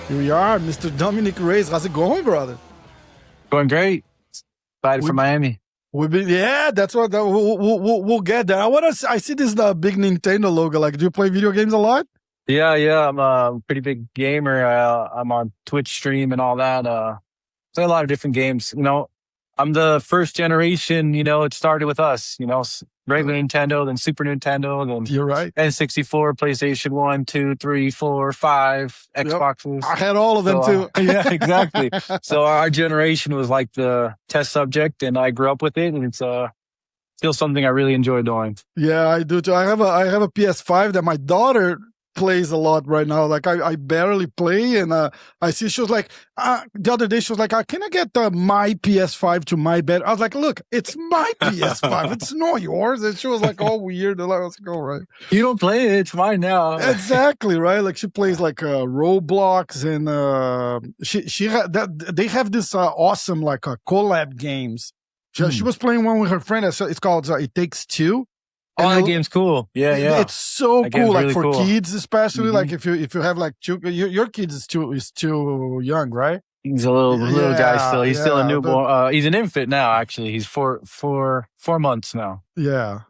Here we are, Mr. Dominick Reyes. How's it going, brother? Going great. Excited We, for Miami. yeah, that's what we'll get there. I see this big Nintendo logo. Like, do you play video games a lot? Yeah. I'm a pretty big gamer. I'm on Twitch stream and all that. Play a lot of different games. I'm the first generation. It started with us. Regular Nintendo, then Super Nintendo, then You're right. N64, PlayStation 1, 2, 3, 4, 5, Yep. Xboxes. I had all of them too. Yeah, exactly. So our generation was like the test subject, and I grew up with it, and it's still something I really enjoy doing. Yeah, I do too. I have a PS5 that my daughter plays a lot right now. Like I barely play, and I see she was like the other day she was like, "Can I get my PS5 to my bed?" I was like, "Look, it's my PS5. It's not yours." And she was like, "All weird." And I was like, "All right." You don't play it; it's mine now. Exactly, right? Like she plays like Roblox, and they have this awesome like collab games. She was playing one with her friend. It's called It Takes Two. Oh, that game's cool. Yeah. It's so That cool, game's like really for cool. kids, especially. Like if you have like your kids is too young, right? He's a little guy still. He's still a newborn. He's an infant now. Actually, he's four months now. Yeah.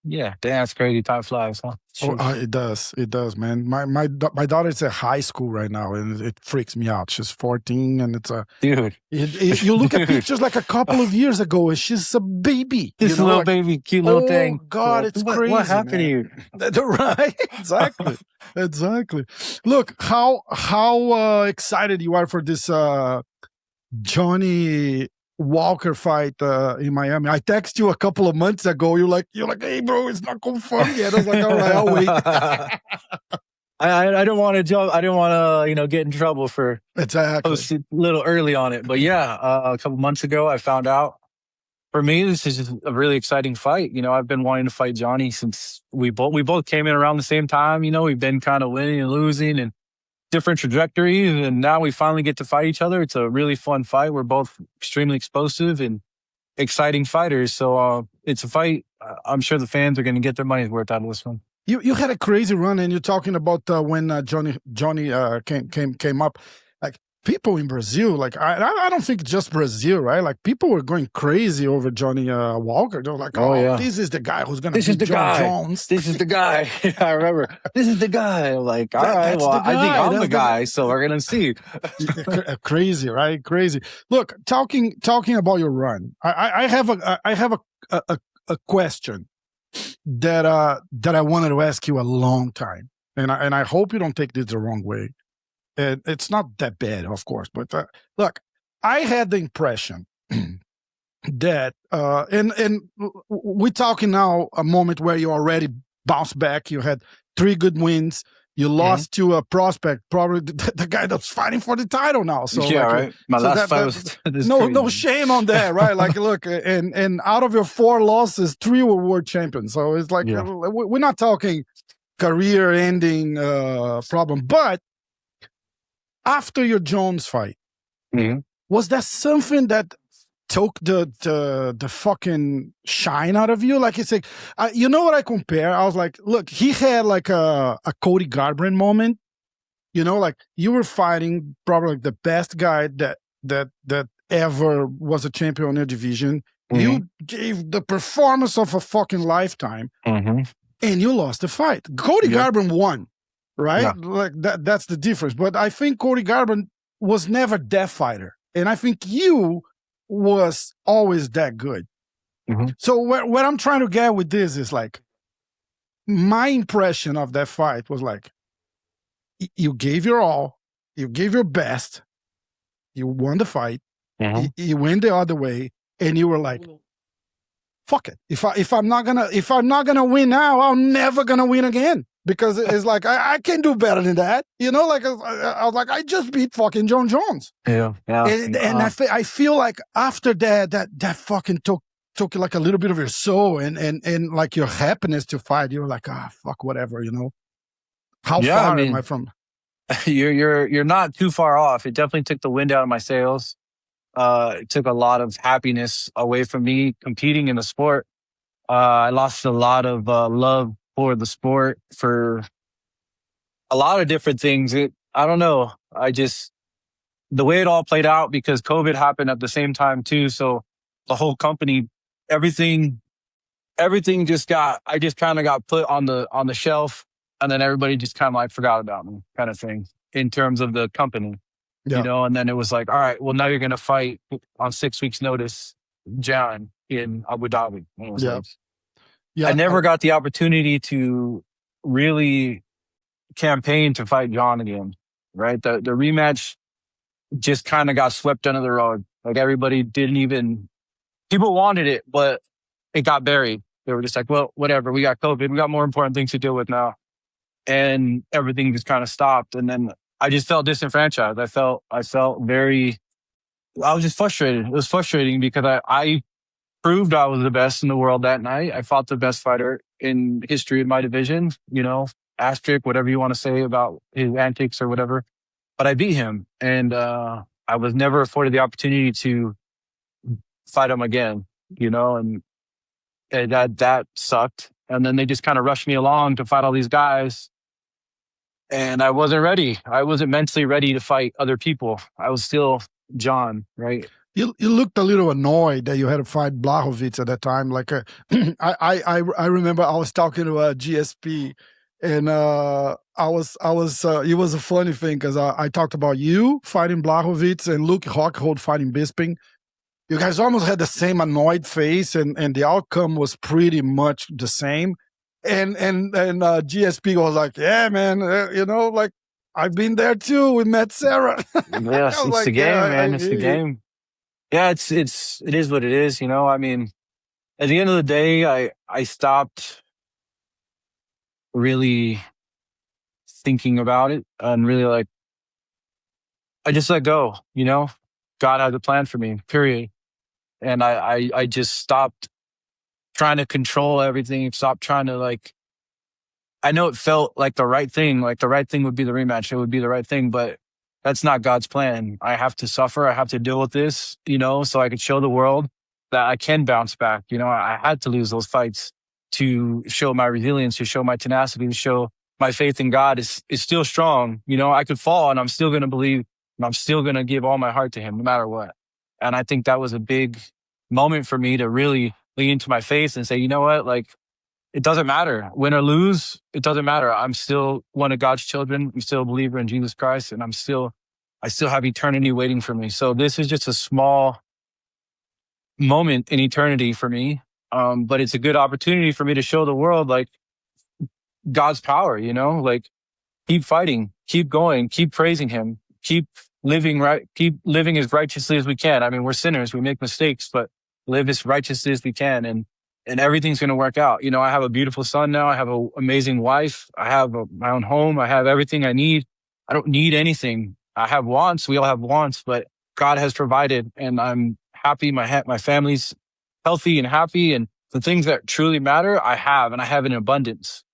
Yeah, damn, that's crazy. Time flies, huh? It does, man. My daughter's at high school right now, and it freaks me out. She's 14, and it's a dude. You look at pictures like a couple of years ago, and she's a baby. This little baby, cute little thing. Oh God, it's crazy. What happened to you? Right? Exactly. Look how excited you are for this Johnny Walker fight in Miami. I texted you a couple of months ago. You're like, "Hey, bro, it's not confirmed yet." I was like, "All right, I'll wait." I don't want to jump. I don't want to, get in trouble for exactly a little early on it. But yeah, a couple months ago, I found out. For me, this is a really exciting fight. I've been wanting to fight Johnny since we both came in around the same time. We've been kind of winning and losing and different trajectories, and now we finally get to fight each other. It's a really fun fight. We're both extremely explosive and exciting fighters. So it's a fight. I'm sure the fans are going to get their money's worth out of this one. You had a crazy run, and you're talking about when Johnny came up. Like people in Brazil, like I don't think just Brazil, right? Like people were going crazy over Johnny Walker. They're like, "Oh, yeah. This is the guy who's going to beat Jon Jones. This is the guy." I remember. This is the guy. I'm like, all right, well, I think I'm the guy, so we're gonna see. Crazy, right? Crazy. Look, talking about your run, I have a question that I wanted to ask you a long time, and I hope you don't take this the wrong way. And it's not that bad, of course, but look, I had the impression that and we're talking now a moment where you already bounced back. You had 3 good wins. You lost to a prospect, probably the guy that's fighting for the title now. So yeah, right. My last fight was no shame on that, right? Like, look, and out of your 4 losses, 3 were world champions. So it's like we're not talking career-ending problem. But after your Jones fight, was that something that took the fucking shine out of you? Like, it's like, you know what I compare? I was like, look, he had like a Cody Garbrandt moment. Like you were fighting probably like the best guy that ever was a champion in your division. You gave the performance of a fucking lifetime, and you lost the fight. Cody Garbrandt won, right? Yeah. Like that's the difference. But I think Cody Garbrandt was never that fighter, and I think you was always that good. So what I'm trying to get with this is like, my impression of that fight was like, you gave your all, you gave your best, you won the fight, you went the other way, and you were like, fuck it. If I'm not gonna win now, I'm never gonna win again. Because it's like, I can do better than that. Like I was like, I just beat fucking Jon Jones. Yeah. And I feel like after that fucking took like a little bit of your soul and like your happiness to fight. You were like, fuck, whatever, How far am I from? You're not too far off. It definitely took the wind out of my sails. It took a lot of happiness away from me competing in the sport. I lost a lot of love for the sport, for a lot of different things. I don't know. The way it all played out, because COVID happened at the same time too. So the whole company, everything I just kind of got put on the shelf, and then everybody just kind of like forgot about me, kind of thing, in terms of the company, Yeah. and then it was like, all right, well, now you're going to fight on 6 weeks notice, Jon, in Abu Dhabi. And it was Yeah. like, Yeah. I never got the opportunity to really campaign to fight Jon again, right? The rematch just kind of got swept under the rug. Like everybody people wanted it, but it got buried. They were just like, well, whatever. We got COVID. We got more important things to deal with now. And everything just kind of stopped. And then I just felt disenfranchised. I felt I was just frustrated. It was frustrating because I proved I was the best in the world that night. I fought the best fighter in history in my division, asterisk, whatever you want to say about his antics or whatever. But I beat him. And I was never afforded the opportunity to fight him again, and that sucked. And then they just kind of rushed me along to fight all these guys. And I wasn't ready. I wasn't mentally ready to fight other people. I was still Jon, right? You looked a little annoyed that you had to fight Blachowicz at that time. Like I remember I was talking to GSP, and it was a funny thing because I talked about you fighting Blachowicz and Luke Rockhold fighting Bisping. You guys almost had the same annoyed face, and the outcome was pretty much the same. And GSP was like, "Yeah, man, like I've been there too. We met Sarah." Yes, it's like, the game, yeah, man. It's the game. Yeah, it is what it is. I mean, at the end of the day, I stopped really thinking about it and really I just let go. God has a plan for me. Period. And I just stopped trying to control everything. Stopped trying to I know it felt like the right thing. Like the right thing would be the rematch. It would be the right thing, but that's not God's plan. I have to suffer. I have to deal with this, so I could show the world that I can bounce back. I had to lose those fights to show my resilience, to show my tenacity, to show my faith in God is still strong. I could fall and I'm still going to believe, and I'm still going to give all my heart to him no matter what. And I think that was a big moment for me to really lean into my faith and say, you know what, it doesn't matter. Win or lose, it doesn't matter. I'm still one of God's children. I'm still a believer in Jesus Christ, and I still have eternity waiting for me. So this is just a small moment in eternity for me. But it's a good opportunity for me to show the world God's power, keep fighting, keep going, keep praising him, keep living as righteously as we can. I mean, we're sinners, we make mistakes, but live as righteously as we can. And everything's going to work out. I have a beautiful son now. I have an amazing wife. I have my own home. I have everything I need. I don't need anything. I have wants. We all have wants, but God has provided, and I'm happy. My family's healthy and happy, and the things that truly matter, I have, and I have in abundance.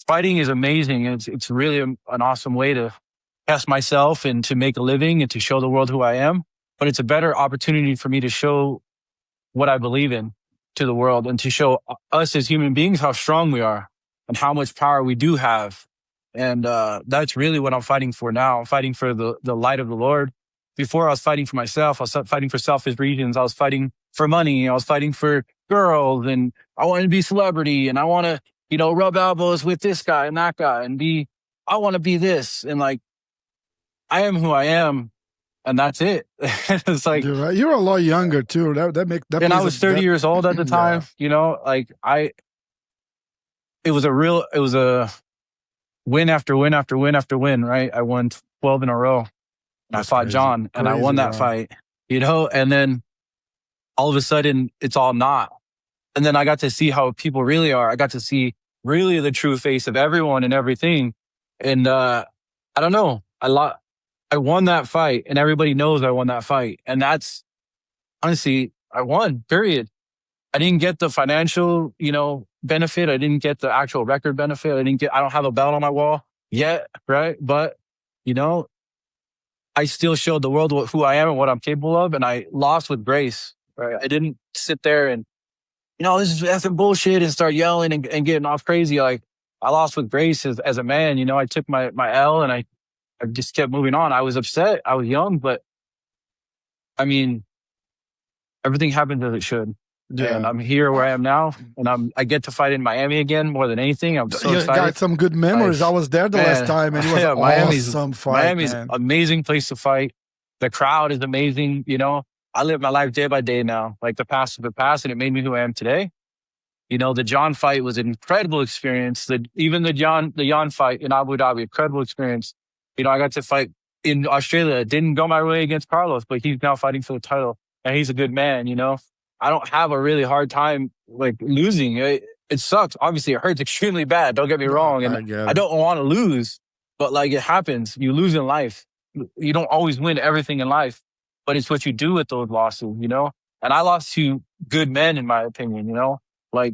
Fighting is amazing, and it's really an awesome way to test myself and to make a living and to show the world who I am. But it's a better opportunity for me to show what I believe in to the world, and to show us as human beings how strong we are and how much power we do have. And that's really what I'm fighting for now. I'm fighting for the light of the Lord. Before, I was fighting for myself. I was fighting for selfish reasons. I was fighting for money. I was fighting for girls, and I wanted to be celebrity, and I want to, rub elbows with this guy and that guy, and I want to be this. And I am who I am. And that's it. It's you're a lot younger too. And I was 30 years old at the time. Yeah. It was a win after win after win after win. Right, I won 12 in a row. And I fought Jon, and I won that fight. And then all of a sudden, it's all not. And then I got to see how people really are. I got to see really the true face of everyone and everything. And I don't know. I won that fight, and everybody knows I won that fight. And that's, honestly, I won, period. I didn't get the financial, benefit. I didn't get the actual record benefit. I don't have a belt on my wall yet, right? But, I still showed the world who I am and what I'm capable of, and I lost with grace, right? I didn't sit there and, this is effing bullshit and start yelling and getting off crazy. I lost with grace as a man. You know, I took my L and I just kept moving on. I was upset. I was young, but I mean, everything happened as it should. Yeah. And I'm here where I am now, and I get to fight in Miami again more than anything. I'm so excited. Got some good memories. I was there the last time, and it was awesome fight. Miami's an amazing place to fight. The crowd is amazing. You know, I live my life day by day now. Like the past is the past, and it made me who I am today. You know, the Jon fight was an incredible experience. Even the Jon fight in Abu Dhabi, incredible experience. You know, I got to fight in Australia. It didn't go my way against Carlos, but he's now fighting for the title, and he's a good man. You know, I don't have a really hard time like losing. It sucks. Obviously, it hurts extremely bad. Don't get me wrong, and I don't want to lose, but like it happens. You lose in life. You don't always win everything in life, but it's what you do with those losses. You know, and I lost to good men, in my opinion. You know. Like,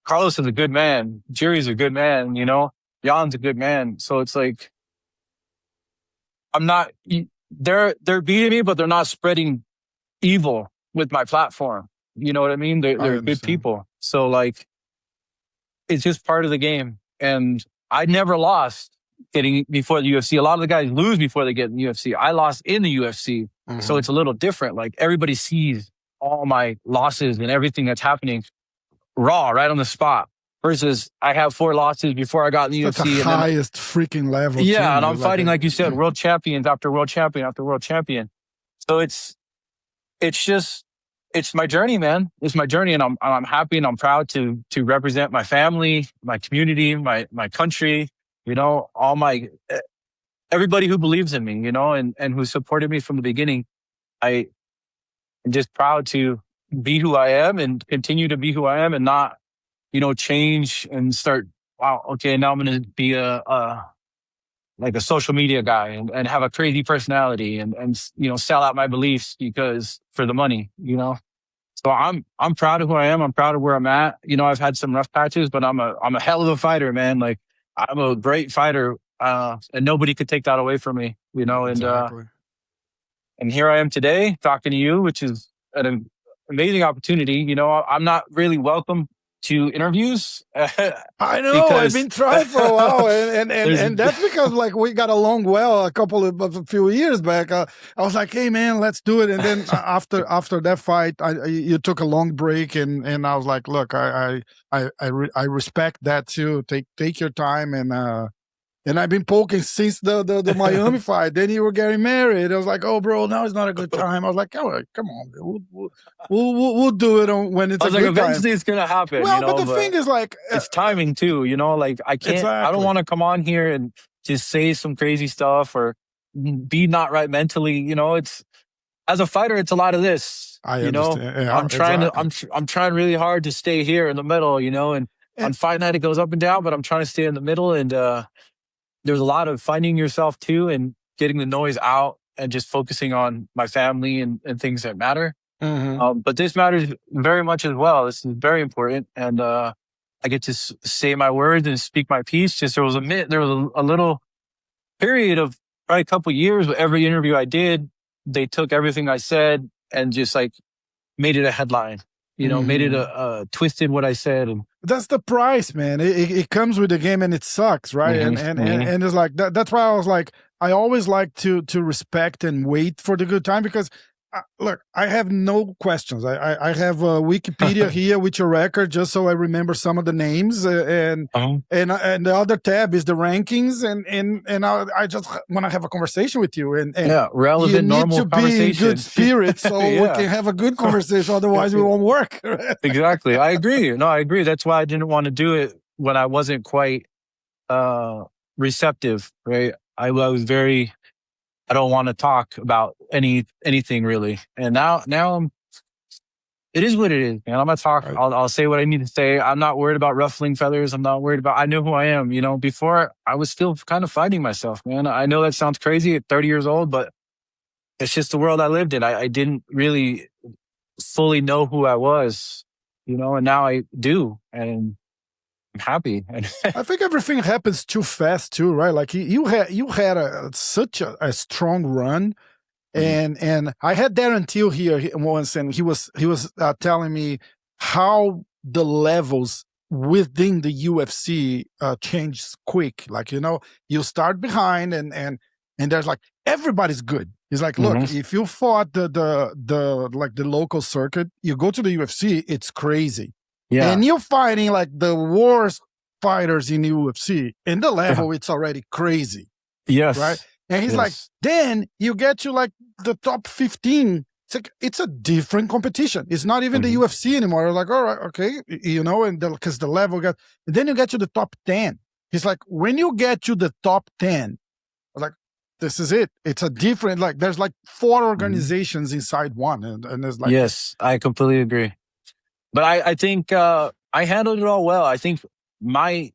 Carlos is a good man. Jiri's a good man, you know? Jan's a good man. So it's like, they're beating me, but they're not spreading evil with my platform. You know what I mean? They're good people. So like, it's just part of the game. And I never lost getting before the UFC. A lot of the guys lose before they get in the UFC. I lost in the UFC. Mm-hmm. So it's a little different. Like, everybody sees all my losses and everything that's happening raw, right on the spot. Versus I have 4 losses before I got in the UFC. The highest freaking level. Yeah, and I'm fighting, like you said, world champions after world champion after world champion. So it's my journey, man. It's my journey, and I'm happy and I'm proud to represent my family, my community, my country. You know, everybody who believes in me. You know, and who supported me from the beginning. I'm just proud to be who I am and continue to be who I am, and not, you know, change and start, wow, okay, now I'm going to be like a social media guy and have a crazy personality and, you know, sell out my beliefs for the money, you know? So I'm proud of who I am. I'm proud of where I'm at. You know, I've had some rough patches, but I'm a hell of a fighter, man. Like, I'm a great fighter, and nobody could take that away from me, you know? And, exactly. And here I am today talking to you, which is an amazing opportunity. You know, I'm not really welcome to interviews. I know, I've been trying for a while, and that's because like we got along well a few years back. I was like, hey man, let's do it. And then after that fight, you took a long break, and I was like, look, I respect that too. Take your time, and I've been poking since the Miami fight. Then you were getting married. I was like, "Oh, bro, now is not a good time." I was like, "Oh, come on, we'll do it when it's a good time." I was like, eventually it's gonna happen. Well, you know, but the thing is, like, it's timing too. You know, like I can't. Exactly. I don't want to come on here and just say some crazy stuff or be not right mentally. You know, it's as a fighter, it's a lot of this. I understand. Know, yeah, I'm trying really hard to stay here in the middle. You know, and on fight night it goes up and down, but I'm trying to stay in the middle and. There's a lot of finding yourself too and getting the noise out and just focusing on my family and things that matter. Mm-hmm. But this matters very much as well. This is very important. And I get to say my words and speak my piece. Just there was a little period of probably a couple of years where every interview I did, they took everything I said and just like made it a headline. You know, made it twisted what I said. And that's the price, man. It comes with the game and it sucks, right? Mm-hmm. And it's like, that's why I was like, I always like to respect and wait for the good time because look, I have no questions. I have Wikipedia here with your record just so I remember some of the names, and the other tab is the rankings, and I just want to have a conversation with you, and yeah, relevant, normal conversation. You need to be in good spirits so we can have a good conversation. Otherwise, we won't work. Exactly, I agree. No, I agree. That's why I didn't want to do it when I wasn't quite receptive. Right, I was very. I don't want to talk about anything really. And now it is what it is, man. I'm going to talk. I'll say what I need to say. I'm not worried about ruffling feathers. I'm not worried about, I know who I am. You know, before I was still kind of fighting myself, man. I know that sounds crazy at 30 years old, but it's just the world I lived in. I didn't really fully know who I was, you know, and now I do. And I'm happy. I think everything happens too fast too, right? Like you had such a strong run, and I had Darren Till here once, and he was telling me how the levels within the UFC changes quick. Like, you start behind and there's like everybody's good. It's like, look, if you fought the like the local circuit, you go to the UFC, it's crazy. Yeah. And you're fighting like the worst fighters in the UFC, and the level it's already crazy. Yes. Right. And he's like, then you get to like the top 15. It's like, it's a different competition. It's not even the UFC anymore. Like, all right, okay, and because the level got, and then you get to the top 10. He's like, when you get to the top 10, like, this is it. It's a different, like, there's like 4 organizations inside one. And there's like, yes, I completely agree. But I think I handled it all well. I think if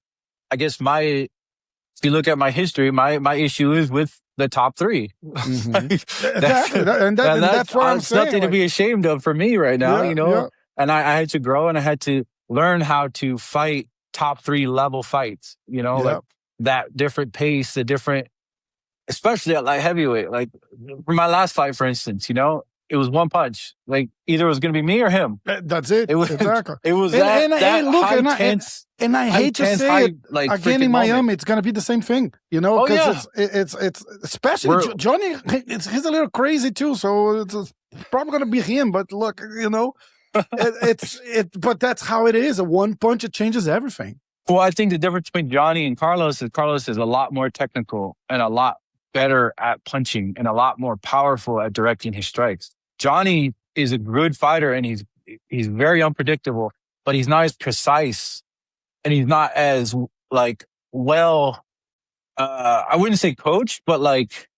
you look at my history, my issue is with the top 3. Exactly. And that's what I'm saying. Nothing to be ashamed of for me right now, And I had to grow, and I had to learn how to fight top 3 level fights, like that different pace, the different, especially at light heavyweight. Like for my last fight, for instance, it was one punch. Like either it was going to be me or him. That's it. It was exactly. It was and I hate to say it, like, again in Miami, it's going to be the same thing, because it's especially Johnny. He's a little crazy too, so it's probably going to be him. But look, but that's how it is. A one punch, it changes everything. Well, I think the difference between Johnny and Carlos is a lot more technical and a lot better at punching and a lot more powerful at directing his strikes. Johnny is a good fighter, and he's very unpredictable, but he's not as precise, and he's not as like well. I wouldn't say coached, but like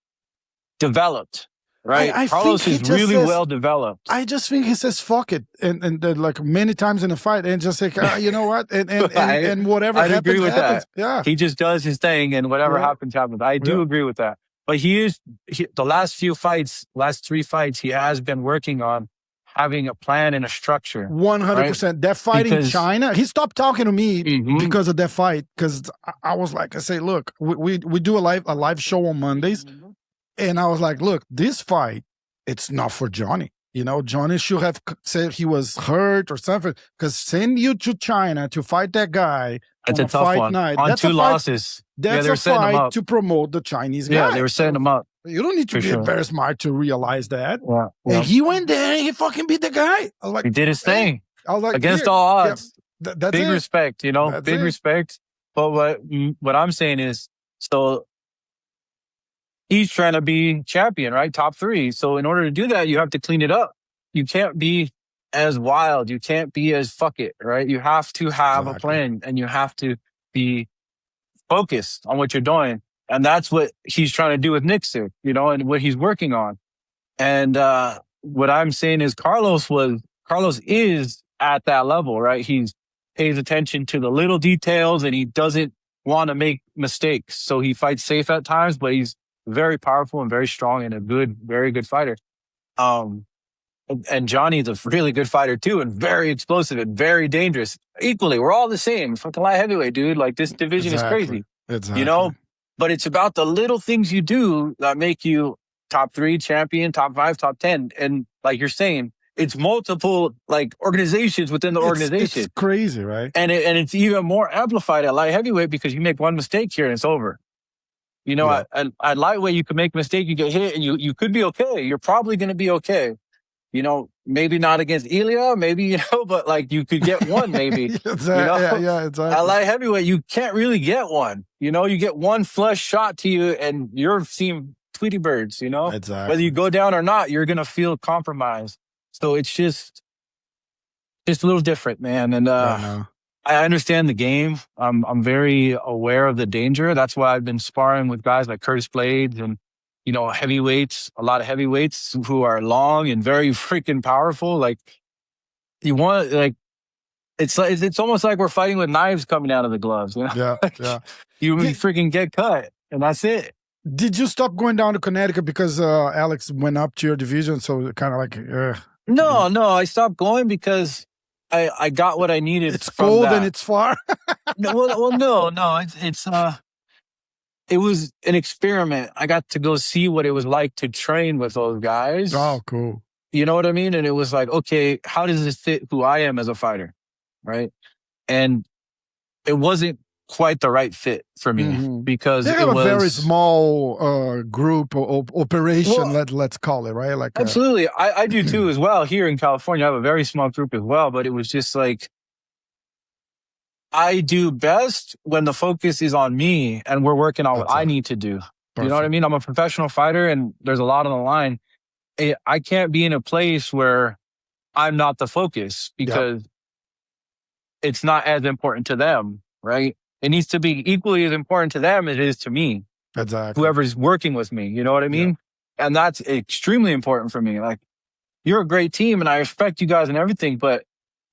developed. Right, I Carlos is really well developed. I just think he says "fuck it" and like many times in a fight, and just like you know what, and whatever happens, agree with happens. That. Yeah, he just does his thing, and whatever happens. I do agree with that. But the last 3 fights, he has been working on having a plan and a structure. 100%. That fight in China, he stopped talking to me because of that fight. Because I was like, I say, look, we do a live show on Mondays. And I was like, look, this fight, it's not for Johnny. Johnny should have said he was hurt or something. Because send you to China to fight that guy on a tough one. Night. On 2 losses. That's a fight to promote the Chinese guy. Yeah, they were setting him up. You don't need to be very smart to realize that. Yeah. And he went there and he fucking beat the guy. I was like, he did his thing. I was like, against all odds. Yeah, that's big respect, big respect. But what I'm saying is, so he's trying to be champion, right? Top 3. So in order to do that, you have to clean it up. You can't be as wild. You can't be as fuck it, right? You have to have a plan, and you have to be focused on what you're doing. And that's what he's trying to do with Nixer, and what he's working on. And what I'm saying is Carlos is at that level, right? He pays attention to the little details, and he doesn't want to make mistakes. So he fights safe at times, but he's very powerful and very strong and very good fighter. And Johnny's a really good fighter too, and very explosive and very dangerous. Equally, we're all the same. Fucking light heavyweight, dude. Like, this division is crazy. Exactly. But it's about the little things you do that make you top 3 champion, top 5, top 10. And like you're saying, it's multiple like organizations within the organization. It's crazy, right? And it's even more amplified at light heavyweight, because you make one mistake here and it's over. At lightweight, you could make a mistake, you get hit, and you could be okay. You're probably going to be okay. Maybe not against Ilya, maybe, but like you could get one, maybe. Exactly. Exactly. At light heavyweight, you can't really get one. You get one flush shot to you, and you're seeing Tweety birds, Exactly. Whether you go down or not, you're going to feel compromised. So it's just a little different, man. And I understand the game. I'm very aware of the danger. That's why I've been sparring with guys like Curtis Blades and, heavyweights, a lot of heavyweights who are long and very freaking powerful. Like, it's almost like we're fighting with knives coming out of the gloves. Yeah. You freaking get cut, and that's it. Did you stop going down to Connecticut because Alex went up to your division? So kind of like, No, I stopped going because I got what I needed. It's cold and it's far. No. It was an experiment. I got to go see what it was like to train with those guys. Oh, cool. You know what I mean? And it was like, okay, how does this fit who I am as a fighter? Right. And it wasn't quite the right fit for me because they have a very small group or operation. Let's call it, right? Like absolutely, I do too as well. Here in California, I have a very small group as well. But it was just like I do best when the focus is on me and we're working on what I need to do. Perfect. You know what I mean? I'm a professional fighter, and there's a lot on the line. I can't be in a place where I'm not the focus because it's not as important to them, right? It needs to be equally as important to them as it is to me. Exactly. Whoever's working with me, you know what I mean? Yeah. And that's extremely important for me. Like, you're a great team and I respect you guys and everything, but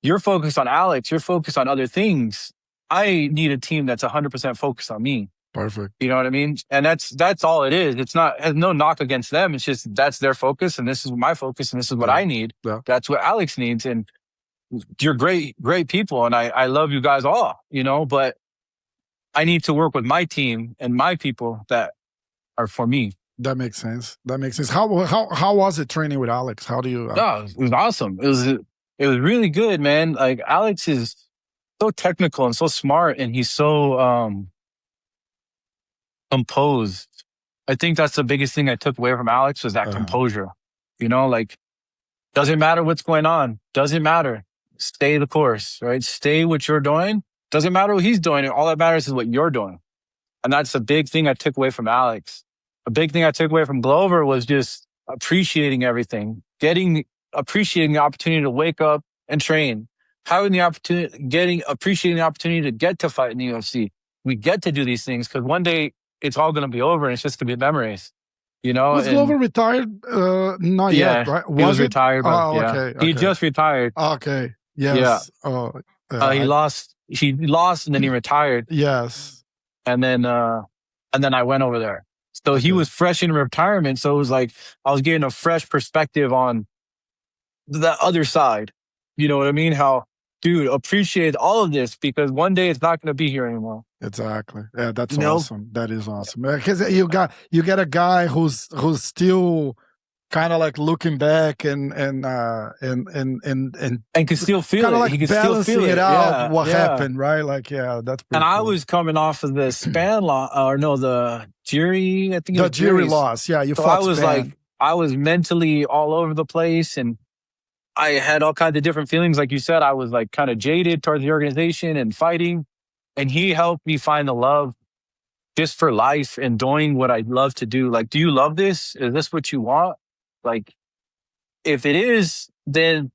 you're focused on Alex. You're focused on other things. I need a team that's 100% focused on me. Perfect. You know what I mean? And that's all it is. It's not, has no knock against them. It's just, that's their focus and this is my focus and this is what I need. Yeah. That's what Alex needs. And you're great people. And I love you guys all, you know, but I need to work with my team and my people that are for me. That makes sense. That makes sense. How was it training with Alex? How do you? No, it was awesome. It was really good, man. Like, Alex is so technical and so smart, and he's so composed. I think that's the biggest thing I took away from Alex was that composure. You know, like, doesn't matter what's going on. Doesn't matter. Stay the course, right? Stay what you're doing. Doesn't matter what he's doing. All that matters is what you're doing. And that's the big thing I took away from Alex. A big thing I took away from Glover was just appreciating everything, appreciating the opportunity to wake up and train, having the opportunity, appreciating the opportunity to get to fight in the UFC. We get to do these things because one day it's all going to be over and it's just going to be memories. You know, was Glover retired? Not yet, right? He was retired, but okay. He just retired. Okay. Yes. Yeah. He lost, and then he retired. Yes. And then I went over there. So he was fresh in retirement. So it was like I was getting a fresh perspective on the other side. You know what I mean? How, dude, appreciate all of this because one day it's not going to be here anymore. Exactly. Yeah, that's awesome. That is awesome. Because you get a guy who's still kind of like looking back and can still feel it. Like he can balancing still feel it out what happened, right? Like, that's pretty and cool. I was coming off of the Span law, or no, the Jiri. I think the Jiri loss. Yeah, you. So I was Span. I was mentally all over the place, and I had all kinds of different feelings. Like you said, I was like kind of jaded towards the organization and fighting, and he helped me find the love just for life and doing what I love to do. Like, do you love this? Is this what you want? Like, if it is, then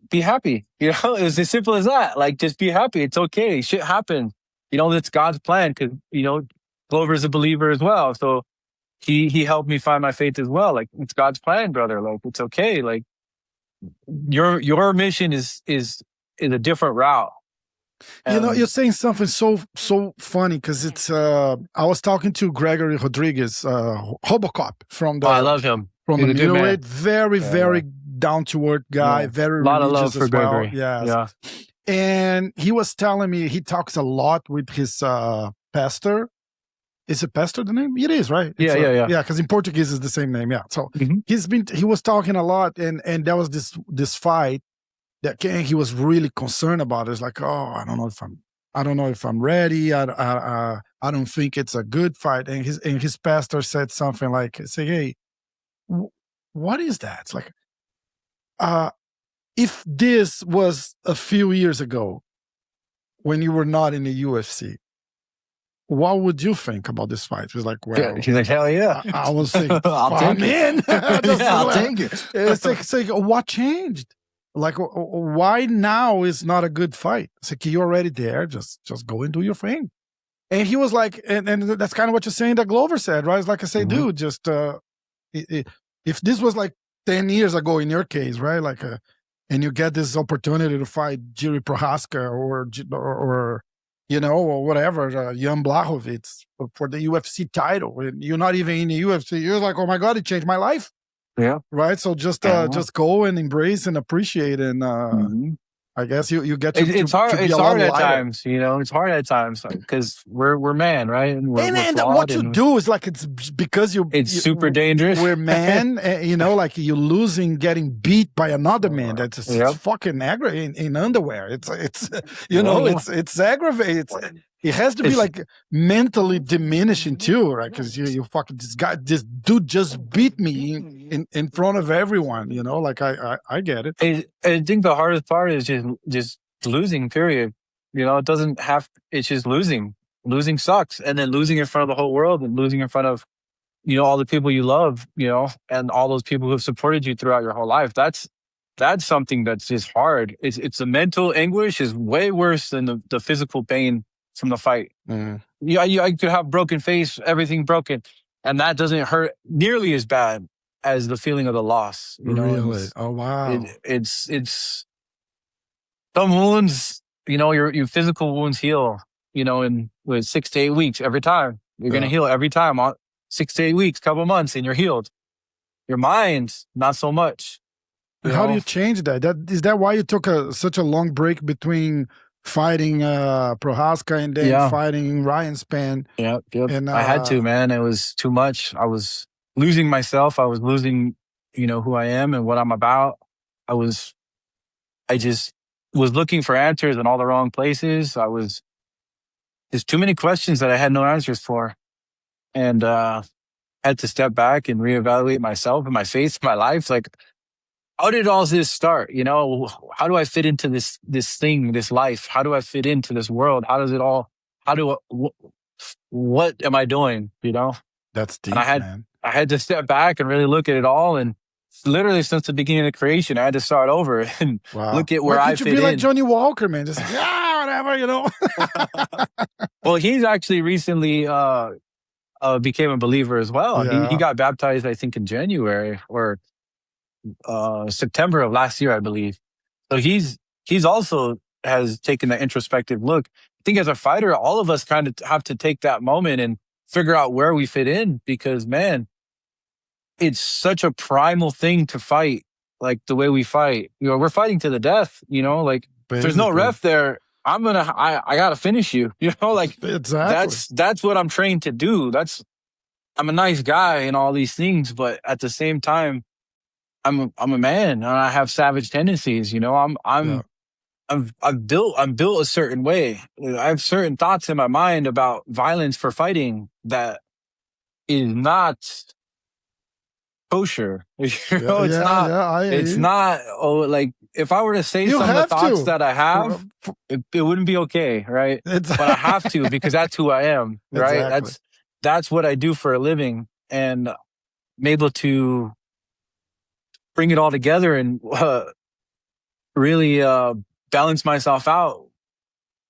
be happy. You know, it was as simple as that. Like, just be happy. It's okay. Shit happens. You know, that's God's plan because, you know, Glover's a believer as well. So he helped me find my faith as well. Like, it's God's plan, brother. Like, it's okay. Like, your mission is a different route. You know, you're saying something so funny because it's I was talking to Gregory Rodriguez, Robocop from the. I love him. From the middleweight, very down to earth guy, very a lot of love for Gregory. Yes. Yeah, and he was telling me he talks a lot with his pastor. Is it pastor the name? It is, right? It's yeah. Because in Portuguese is the same name. Yeah. So he was talking a lot, and there was this fight that he was really concerned about. It's like, I don't know if I'm ready. I don't think it's a good fight. And his pastor said something like, hey, what is that? It's like, if this was a few years ago when you were not in the UFC, what would you think about this fight? He's like, well, he's like, hell yeah. I was thinking, I'm in. I'll take it. It's like, what changed? Like, why now is not a good fight? It's like, you're already there. Just go and do your thing. And he was like, and that's kind of what you're saying that Glover said, right? It's like I say, dude, just if this was like 10 years ago in your case, right? Like, and you get this opportunity to fight Jiri Prohaska or you know, or whatever, Jan Blachowicz for the UFC title, and you're not even in the UFC. You're like, oh my God, it changed my life. Yeah. Right. So just go and embrace and appreciate and I guess you get It's hard. to be It's a lot hard at lighter. times, It's hard at times because we're man, right? And we're And flawed, what you do is like it's because it's super dangerous. We're man, like you're losing, getting beat by another man. That's just, it's fucking aggravating in underwear. It's it's aggravating. It has to be like mentally diminishing too, right? Because you fucking this dude just beat me in front of everyone. Like I get it. I think the hardest part is just losing. Period. It doesn't have. It's just losing. Losing sucks, and then losing in front of the whole world, and losing in front of all the people you love, and all those people who have supported you throughout your whole life. That's something that's just hard. It's the mental anguish is way worse than the physical pain from the fight. I could have broken face, everything broken, and that doesn't hurt nearly as bad as the feeling of the loss. Really? Oh wow! It's some wounds. Your physical wounds heal. In with 6 to 8 weeks every time. You're gonna heal every time. 6 to 8 weeks, couple months, and you're healed. Your mind, not so much. How do you change that? Is that why you took such a long break between fighting Prohaska and then fighting Ryan Spann? Yep. And I had to, man. It was too much. I was losing myself. I was losing, who I am and what I'm about. I just was looking for answers in all the wrong places. There's too many questions that I had no answers for. And had to step back and reevaluate myself and my faith, my life. Like, how did all this start? How do I fit into this thing, this life? How do I fit into this world? What am I doing? That's deep, and I had to step back and really look at it all. And literally since the beginning of creation, I had to start over and look at where I fit in. You be like Johnny Walker, man. Just whatever, Well, he's actually recently became a believer as well. Yeah. He got baptized, I think, in January or September of last year, I believe. So he's also has taken that introspective look. I think as a fighter, all of us kind of have to take that moment and figure out where we fit in, because man, it's such a primal thing to fight, like the way we fight. We're fighting to the death, like if there's no ref there, I gotta finish you. Like exactly. That's what I'm trained to do. I'm a nice guy and all these things, but at the same time, I'm a man and I have savage tendencies. I'm built a certain way. I have certain thoughts in my mind about violence for fighting that is not kosher. It's not. Like if I were to say some of the thoughts that I have, it wouldn't be okay, right? But I have to, because that's who I am, right? Exactly. That's what I do for a living, and I'm able to bring it all together and really balance myself out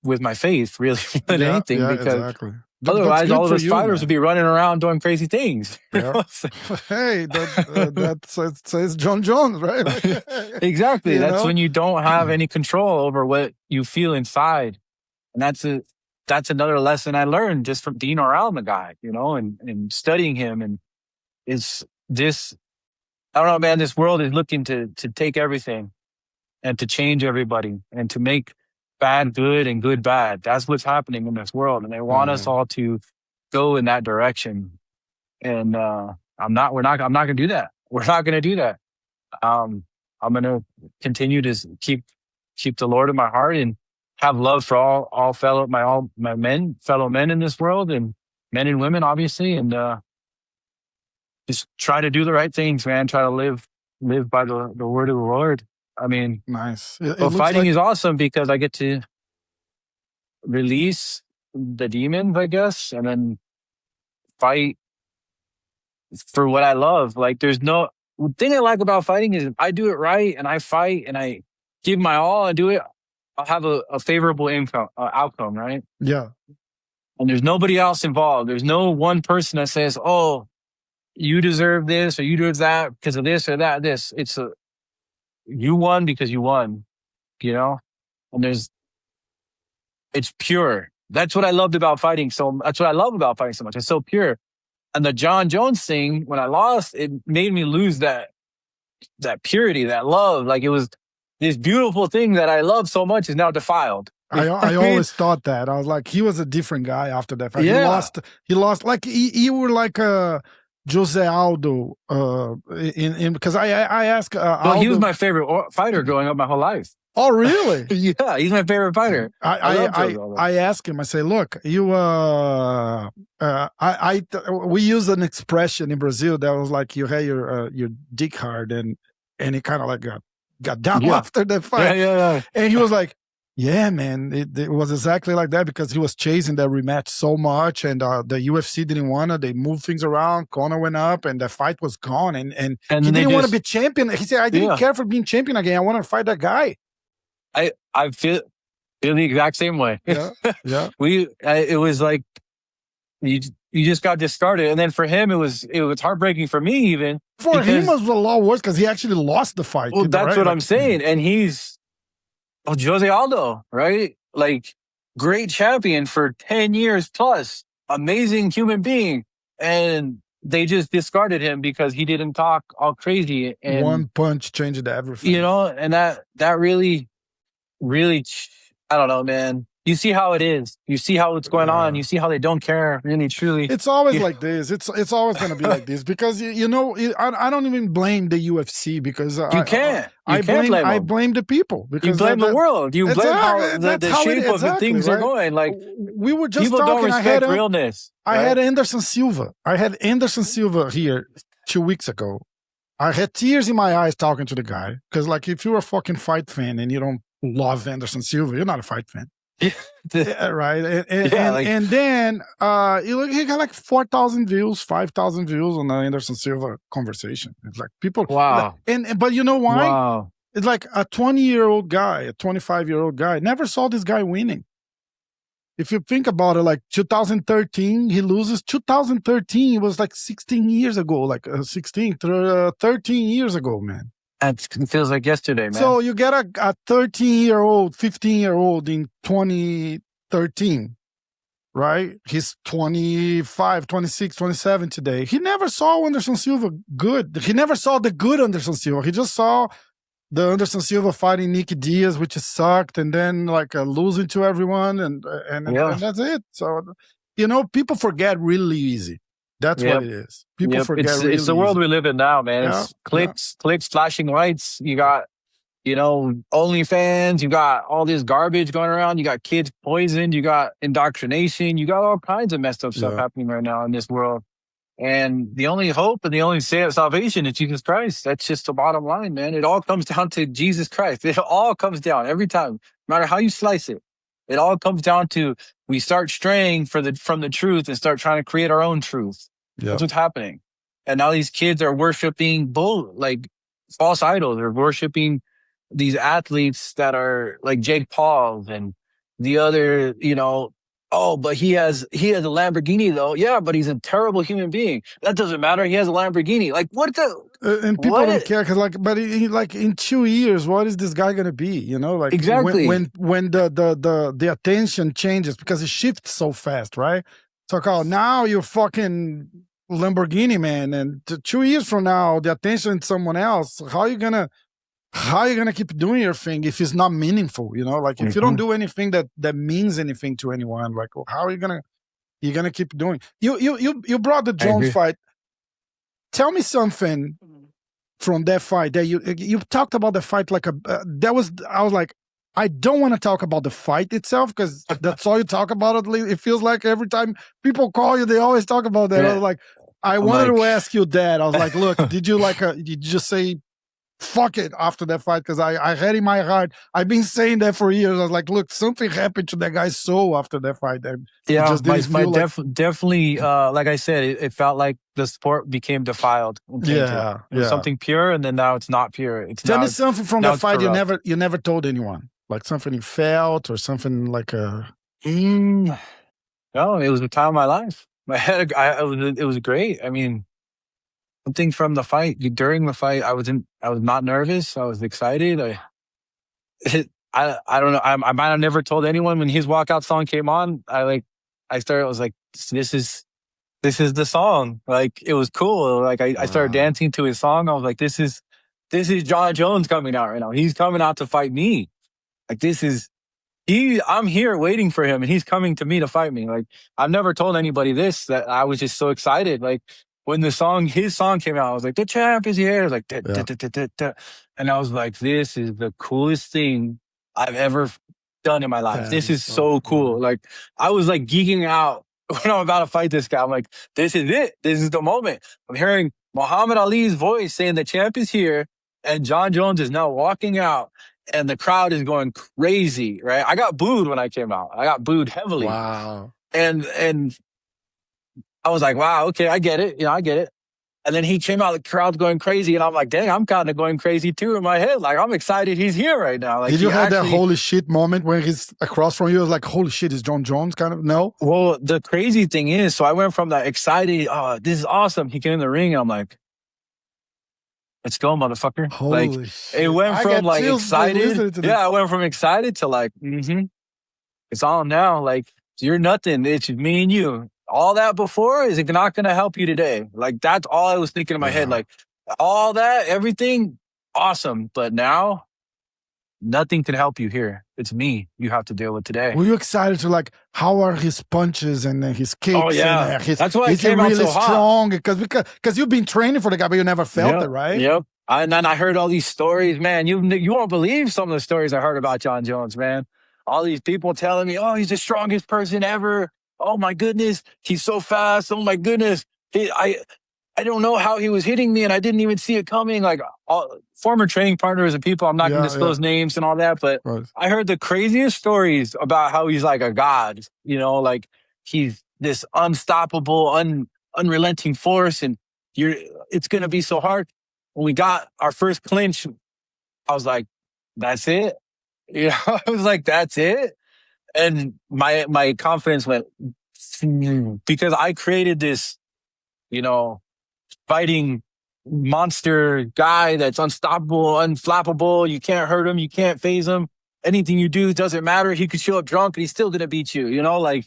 with my faith, really, more than anything, because otherwise all of us fighters would be running around doing crazy things. Hey, that's Jon Jones, right? Exactly. That's when you don't have any control over what you feel inside. And that's another lesson I learned just from being around the guy, and studying him. And it's this, I don't know, man, this world is looking to take everything and to change everybody and to make bad good and good bad. That's what's happening in this world. And they want us all to go in that direction. And I'm not gonna do that. We're not gonna do that. I'm gonna continue to keep the Lord in my heart and have love for all fellow men in this world, and men and women, obviously, and just try to do the right things, man. Try to live by the word of the Lord. I mean, nice. But fighting is awesome because I get to release the demons, I guess, and then fight for what I love. Like, the thing I like about fighting is if I do it right and I fight and I give my all and do it, I'll have a favorable outcome, right? Yeah. And there's nobody else involved. There's no one person that says, "Oh, you deserve this or you deserve that because of this or that." You won because you won, and it's pure. That's what I loved about fighting. So that's what I love about fighting so much. It's so pure. And the Jon Jones thing, when I lost, it made me lose that purity, that love. Like, it was this beautiful thing that I love so much is now defiled. I always thought that. I was like, he was a different guy after that fight. Yeah. He lost like he were like Jose Aldo because I asked well, he was my favorite fighter growing up my whole life. Oh, really? Yeah, he's my favorite fighter. I asked him, I say, look, you we use an expression in Brazil that was like you had your dick hard, and he kind of like got down after the fight. Yeah. And he was like, yeah, man, it was exactly like that because he was chasing that rematch so much, and the UFC didn't want to. They moved things around. Conor went up, and the fight was gone. And he didn't want to be champion. He said, I didn't care for being champion again. I want to fight that guy. I feel the exact same way. Yeah. It was like you just got this started, and then for him it was heartbreaking for me even. For him it was a lot worse because he actually lost the fight. Well, that's what I'm saying, and he's Jose Aldo, right? Like great champion for 10 years plus, amazing human being, and they just discarded him because he didn't talk all crazy. And one punch changed everything. And that really, I don't know, man. You see how it is. You see how it's going on. You see how they don't care, really, truly. It's always like this. It's always going to be like this because, I don't even blame the UFC because I blame the people. Because you blame the world. You blame how the shape of the things are going. Like we were just people talking. don't respect realness. I had Anderson Silva. Here 2 weeks ago. I had tears in my eyes talking to the guy because, like, if you're a fucking fight fan and you don't love Anderson Silva, you're not a fight fan. Yeah, right. And then he got like 4,000 views, 5,000 views on the Anderson Silva conversation. It's like people. Wow. But you know why? Wow. It's like a 20-year-old guy, a 25-year-old guy never saw this guy winning. If you think about it, like 2013, he loses. 2013 was like 16 years ago, like 13 years ago, man. It feels like yesterday, man. So you get a 13-year-old, 15-year-old in 2013, right? He's 25, 26, 27 today. He never saw Anderson Silva good. He never saw the good Anderson Silva. He just saw the Anderson Silva fighting Nick Diaz, which sucked, and then like losing to everyone, and that's it. So, people forget really easy. That's what it is. People forget really it's the world we live in now, man. Yeah, it's clicks, flashing lights. You got, OnlyFans. You got all this garbage going around. You got kids poisoned. You got indoctrination. You got all kinds of messed up stuff happening right now in this world. And the only hope and the only salvation is Jesus Christ. That's just the bottom line, man. It all comes down to Jesus Christ. It all comes down every time, no matter how you slice it. It all comes down to we start straying from the truth and start trying to create our own truth. Yep. That's what's happening. And now these kids are worshiping false idols. They're worshiping these athletes that are like Jake Paul and the other, but he has a Lamborghini though. Yeah, but he's a terrible human being. That doesn't matter. He has a Lamborghini. Like what the? And people don't care because but in 2 years, what is this guy gonna be? Exactly. When the attention changes because it shifts so fast, right? So now you're fucking Lamborghini man, and 2 years from now the attention is someone else. How are you gonna keep doing your thing if it's not meaningful? If you don't do anything that means anything to anyone, like how are you gonna keep doing? You brought the Jones fight. Tell me something from that fight that you talked about the fight like I was like, I don't want to talk about the fight itself because that's all you talk about. It feels like every time people call you, they always talk about that. Yeah. I was like, I wanted to ask you that. I was like, look, did you did you just say fuck it after that fight? Because I had in my heart, I've been saying that for years. I was like, look, something happened to that guy's soul after that fight. Definitely, like I said, it felt like the sport became defiled. It was something pure, and then now it's not pure. Tell me something from that fight you never told anyone. Like something you felt or something like a... No, it was the time of my life. It was great. I mean, something from the fight, during the fight, I was not nervous. I was excited. I don't know. I might have never told anyone when his walkout song came on. I was like, this is the song. Like, it was cool. Like I started dancing to his song. I was like, this is this is Jon Jones coming out right now. He's coming out to fight me. Like this is I'm here waiting for him and he's coming to me to fight me. Like I've never told anybody this, that I was just so excited. Like when his song came out, I was like, the champ is here. I was like, da, da, da, da, da, da. And I was like, this is the coolest thing I've ever done in my life. This is so cool. Like I was like geeking out when I'm about to fight this guy. I'm like, this is it. This is the moment. I'm hearing Muhammad Ali's voice saying the champ is here and Jon Jones is now walking out. And the crowd is going crazy, right? I got booed when I came out. I got booed heavily. Wow. And I was like, wow, okay, I get it. I get it. And then he came out, the crowd's going crazy. And I'm like, dang, I'm kind of going crazy too in my head. Like, I'm excited he's here right now. Like, did you have that holy shit moment when he's across from you? It was like, holy shit, is Jon Jones kind of? No? Well, the crazy thing is, so I went from that excited, oh, this is awesome. He came in the ring and I'm like, let's go, motherfucker. Holy like shit. it went from like excited. Yeah, I went from excited to like, it's on now. Like, you're nothing. It's me and you. All that before is not going to help you today. Like, that's all I was thinking in my head. Like, all that, everything, awesome. But now, nothing can help you here. It's me you have to deal with today. Were you excited to like, how are his punches and his kicks? Oh, yeah. And that's why I came out so strong because you've been training for the guy, but you never felt it, right? Yep. And then I heard all these stories, man. You won't believe some of the stories I heard about Jon Jones, man. All these people telling me, oh, he's the strongest person ever. Oh, my goodness. He's so fast. Oh, my goodness. I don't know how he was hitting me, and I didn't even see it coming. Like, former training partners and people, I'm not going to disclose names and all that, but I heard the craziest stories about how he's like a god, like he's this unstoppable, unrelenting force, and it's going to be so hard. When we got our first clinch, I was like, that's it. I was like, that's it. And my confidence went, because I created this, fighting monster guy that's unstoppable, unflappable. You can't hurt him. You can't phase him. Anything you do doesn't matter. He could show up drunk and he's still going to beat you, like.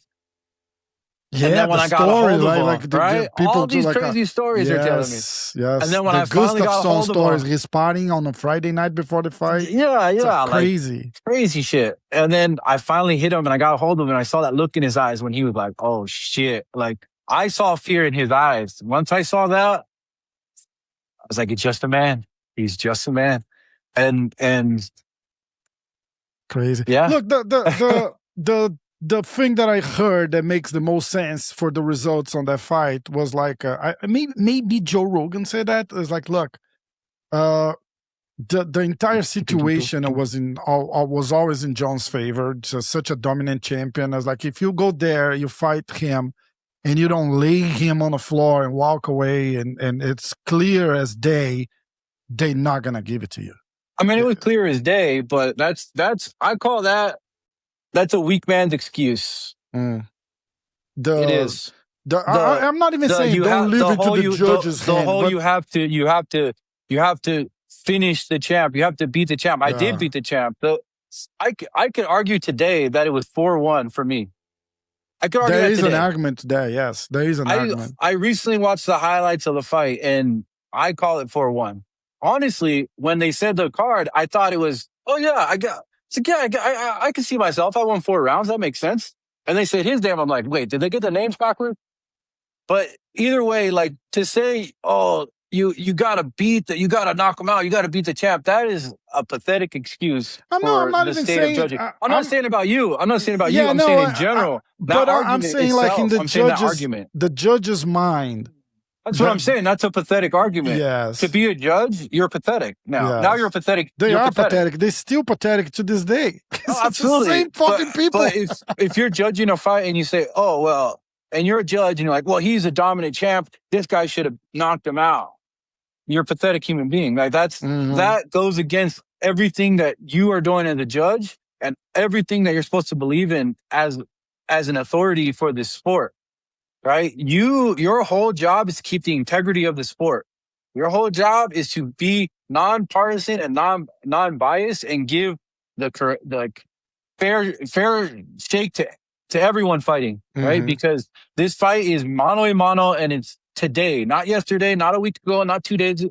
Yeah, and then when I got a hold of him, like right? All these crazy stories they're telling me. Yes. And then when I finally got a hold stories, of him. he's sparring on a Friday night before the fight. Yeah. Like crazy. Crazy shit. And then I finally hit him and I got a hold of him and I saw that look in his eyes when he was like, oh shit. Like, I saw fear in his eyes. Once I saw that, I was like, it's just a man. He's just a man. And crazy. Yeah. Look, the thing that I heard that makes the most sense for the results on that fight was like, maybe Joe Rogan said that. It's like, look, the entire situation was always in Jon's favor. Just such a dominant champion. I was like, if you go there, you fight him, and you don't lay him on the floor and walk away, and it's clear as day, they're not gonna give it to you. I mean, it was clear as day, but I call that's a weak man's excuse. It is. I'm not even saying don't leave it to the judge's hand. You have to finish the champ. You have to beat the champ. I did beat the champ. I could argue today that it was 4-1 for me. I could argue there that is today. An argument today. Yes, there is an argument. I recently watched the highlights of the fight, and I call it 4-1. Honestly, when they said the card, I thought it was, I can see myself. I won 4 rounds. That makes sense. And they said his name. I'm like, wait, did they get the names backwards? But either way, like to say, you gotta you gotta knock him out. You gotta beat the champ. That is a pathetic excuse I'm not the even state saying, of judging. I'm not saying about you. I'm not saying about you. I'm no, saying in general. But I'm saying itself, like in argument. The judge's mind. That's what I'm saying. That's a pathetic argument. Yes. To be a judge, you're pathetic. Now you're pathetic. They are pathetic. They're still pathetic to this day. Oh, absolutely. The same fucking people. But if you're judging a fight and you say, oh, well, and you're a judge and you're like, well, he's a dominant champ. This guy should have knocked him out. You're a pathetic human being. Like that goes against everything that you are doing as a judge and everything that you're supposed to believe in as an authority for this sport. Right? Your whole job is to keep the integrity of the sport. Your whole job is to be nonpartisan and non-biased and give the fair shake to everyone fighting, right? Because this fight is mano a mano and it's today, not yesterday, not a week ago, not 2 days,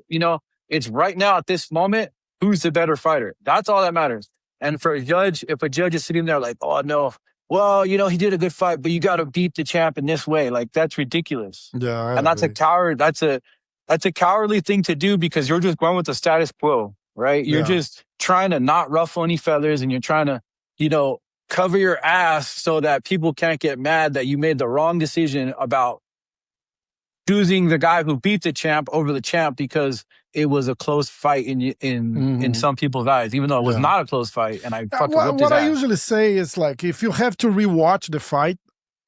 It's right now at this moment, who's the better fighter? That's all that matters. And for a judge, if a judge is sitting there like, oh no, well, he did a good fight, but you got to beat the champ in this way. Like, that's ridiculous. Yeah, and that's a coward. That's a cowardly thing to do, because you're just going with the status quo, right? You're just trying to not ruffle any feathers, and you're trying to, cover your ass so that people can't get mad that you made the wrong decision about choosing the guy who beat the champ over the champ because it was a close fight in some people's eyes, even though it was not a close fight. And I fucking whipped his what I ass. usually say is, like, if you have to rewatch the fight,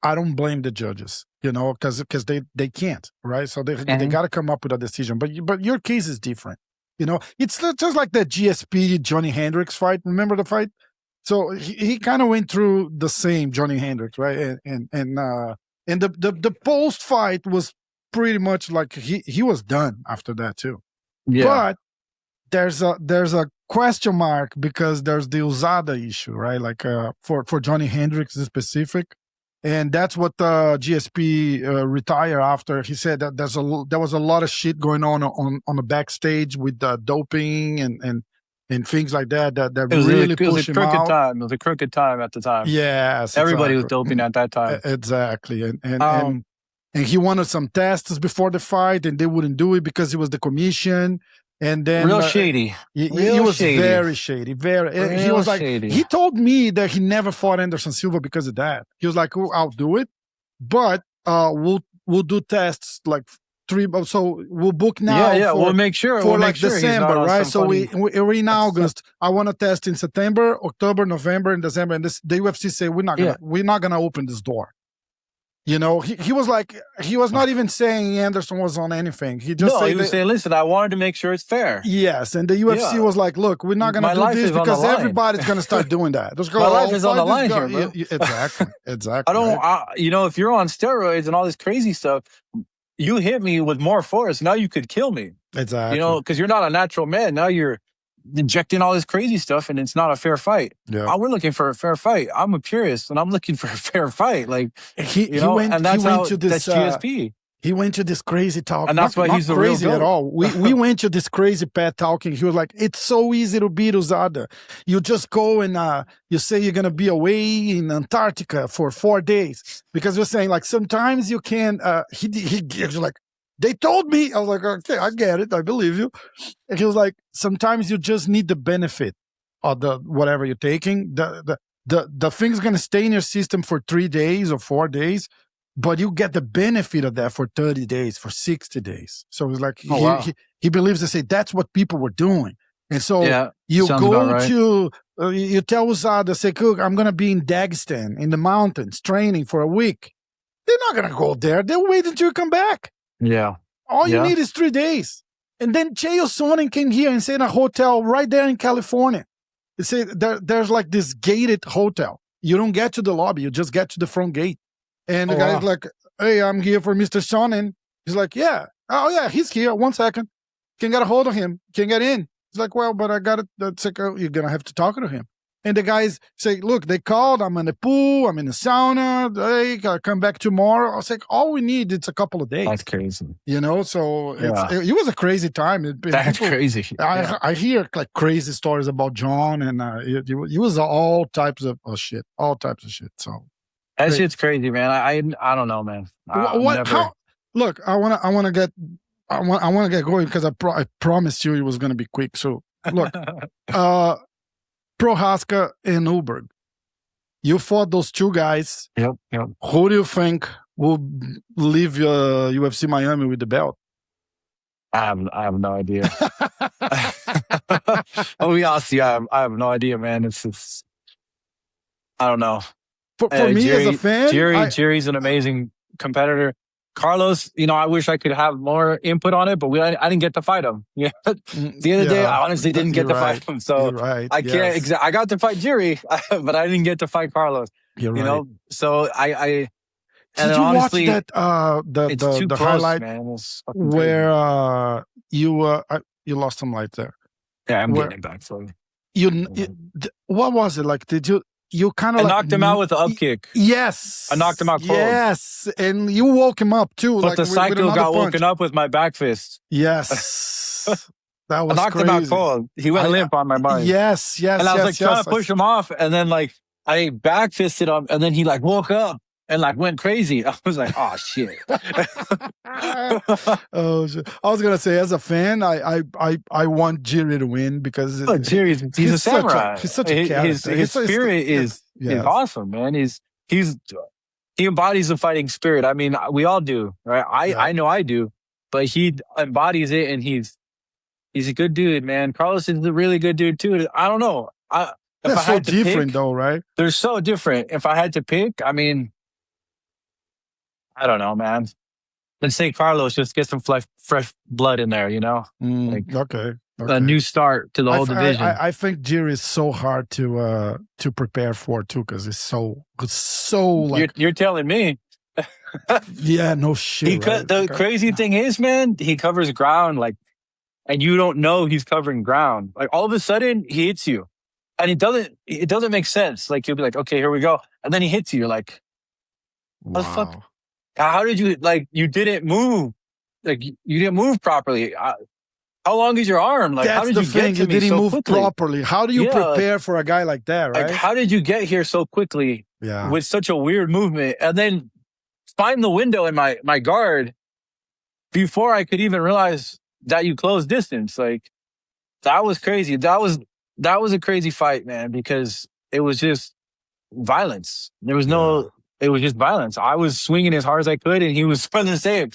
I don't blame the judges, because they can't, right? So they got to come up with a decision. But your case is different. It's just like that GSP Johnny Hendricks fight. Remember the fight? So he kind of went through the same, Johnny Hendricks, right? And the post fight was pretty much like he was done after that too. Yeah. But there's a question mark, because there's the USADA issue, right? Like for Johnny Hendricks in specific. And that's what the GSP retired after. He said that there was a lot of shit going on the backstage with doping and things like that really pushed him out. It was a crooked time at the time. Yes, everybody was doping at that time. Exactly, and he wanted some tests before the fight, and they wouldn't do it because it was the commission. And then real shady. He was shady. Very shady. He was like, shady. He told me that he never fought Anderson Silva because of that. He was like, oh, I'll do it, but we'll do tests like 3. So we'll book now. Yeah, we'll make sure for like December, right? So we're in August. I want to test in September, October, November, and December. And the UFC say we're not gonna open this door. He was like, he was not even saying Anderson was on anything. He just he was saying, listen, I wanted to make sure it's fair. Yes, and the UFC was like, look, we're not going to do this because everybody's going to start doing that. My life is on the line here, bro. Exactly. I don't, if you're on steroids and all this crazy stuff, you hit me with more force. Now you could kill me. Exactly. Because you're not a natural man. Now you're injecting all this crazy stuff, and it's not a fair fight. Yeah. We're looking for a fair fight. I'm a purist, and I'm looking for a fair fight. Like that's GSP. He went to this crazy talk, and that's why he's the crazy real at all. We went to this crazy Pat talking. He was like, "It's so easy to beat USADA. You just go and you say you're gonna be away in Antarctica for 4 days because we're saying like sometimes you can." He gives like. They told me. I was like, okay, I get it. I believe you. And he was like, sometimes you just need the benefit of the whatever you're taking. The thing's going to stay in your system for 3 days or 4 days, but you get the benefit of that for 30 days, for 60 days. So it's like, he believes they say that's what people were doing. And so you go to, you tell USADA, say, look, I'm going to be in Dagestan in the mountains training for a week. They're not going to go there. They'll wait until you come back. Yeah. All you need is 3 days. And then Chael Sonnen came here and stayed in a hotel right there in California. They say there's like this gated hotel. You don't get to the lobby. You just get to the front gate. And the guy's like, hey, I'm here for Mr. Sonnen. He's like, yeah. Oh, yeah, he's here. 1 second. Can't get a hold of him. Can't get in. He's like, well, but I got it. That's like, you're going to have to talk to him. And the guys say, look, they called. I'm in the pool. I'm in the sauna. Hey, I'll come back tomorrow. I was like, all we need is a couple of days. That's crazy. So it was a crazy time. That's crazy. I hear like crazy stories about Jon, and it was all types of shit. All types of shit. So that shit's crazy, man. I don't know, man. Look, I want to get going because I promised you it was going to be quick. So look, Prohaska and Newberg. You fought those two guys. Yep. Who do you think will leave UFC Miami with the belt? I have no idea. I'll be honest, I have no idea, man. It's just, I don't know. For me Jiri, as a fan, Jiri's an amazing competitor. Carlos, I wish I could have more input on it, but I didn't get to fight him. Yeah. At the end of the day, I honestly didn't get to fight him. So I can't. I got to fight Jiri, but I didn't get to fight Carlos. You're right. So I did you honestly, watch that the close, highlight man. where you lost some light there? Yeah, I'm getting it back slowly. What was it like? Did you kind of knocked him out with the up kick? Yes, I knocked him out cold. Yes, and you woke him up too. But the cycle got woken up with my back fist. Yes. That I was knocked him out crazy. cold. He went limp on my body. Yes, And I was like trying to push him off, and then like I back fisted him, and then he like woke up and like went crazy. I was like, oh shit. Oh shit. I was gonna say, as a fan, I want Jiri to win because Jiri's he's a samurai. He's such a character. His spirit is awesome, man. He embodies the fighting spirit. I mean, we all do, right? I know I do, but he embodies it, and he's a good dude, man. Carlos is a really good dude too. I don't know. They're so different, though, right? They're so different. If I had to pick, I mean, I don't know, man. Let's say Carlos, just get some fresh blood in there, you know? Okay. A new start to the whole division. I think Jiri is so hard to prepare for too, because it's so like you're telling me. Yeah, no shit. The crazy thing is, man, he covers ground like, and you don't know he's covering ground. Like all of a sudden he hits you, and it doesn't make sense. Like you'll be like, okay, here we go, and then he hits you. You're like, what the fuck? How did you you didn't move? Like you didn't move properly. How long is your arm? Like that's how did you get to me did he so move quickly? Properly? How do you prepare for a guy like that? Right? Like how did you get here so quickly? Yeah. With such a weird movement, and then find the window in my guard before I could even realize that you closed distance. Like that was crazy. That was a crazy fight, man, because it was just violence. There was it was just violence. I was swinging as hard as I could, and he was swinging the same.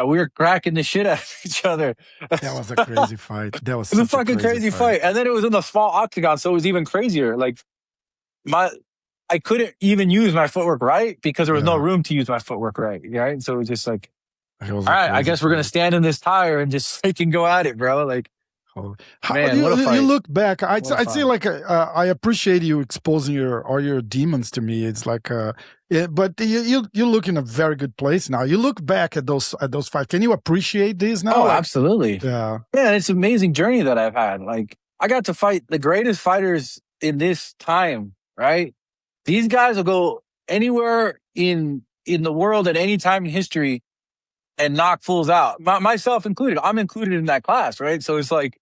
We were cracking the shit out of each other. That was a crazy fight. That was it was a fucking crazy fight. And then it was in the small octagon, so it was even crazier. Like I couldn't even use my footwork right because there was no room to use my footwork right. Right. So it was just like, all right, I guess we're going to stand in this tire and just freaking go at it, bro. Like, man, you, what a fight. You look back, I'd say like, I appreciate you exposing all your demons to me. It's like, but you look in a very good place now. You look back at those fights. Can you appreciate these now? Oh, absolutely. Yeah. Yeah. It's an amazing journey that I've had. Like I got to fight the greatest fighters in this time, right? These guys will go anywhere in the world at any time in history and knock fools out, myself included. I'm included in that class, right? So it's like,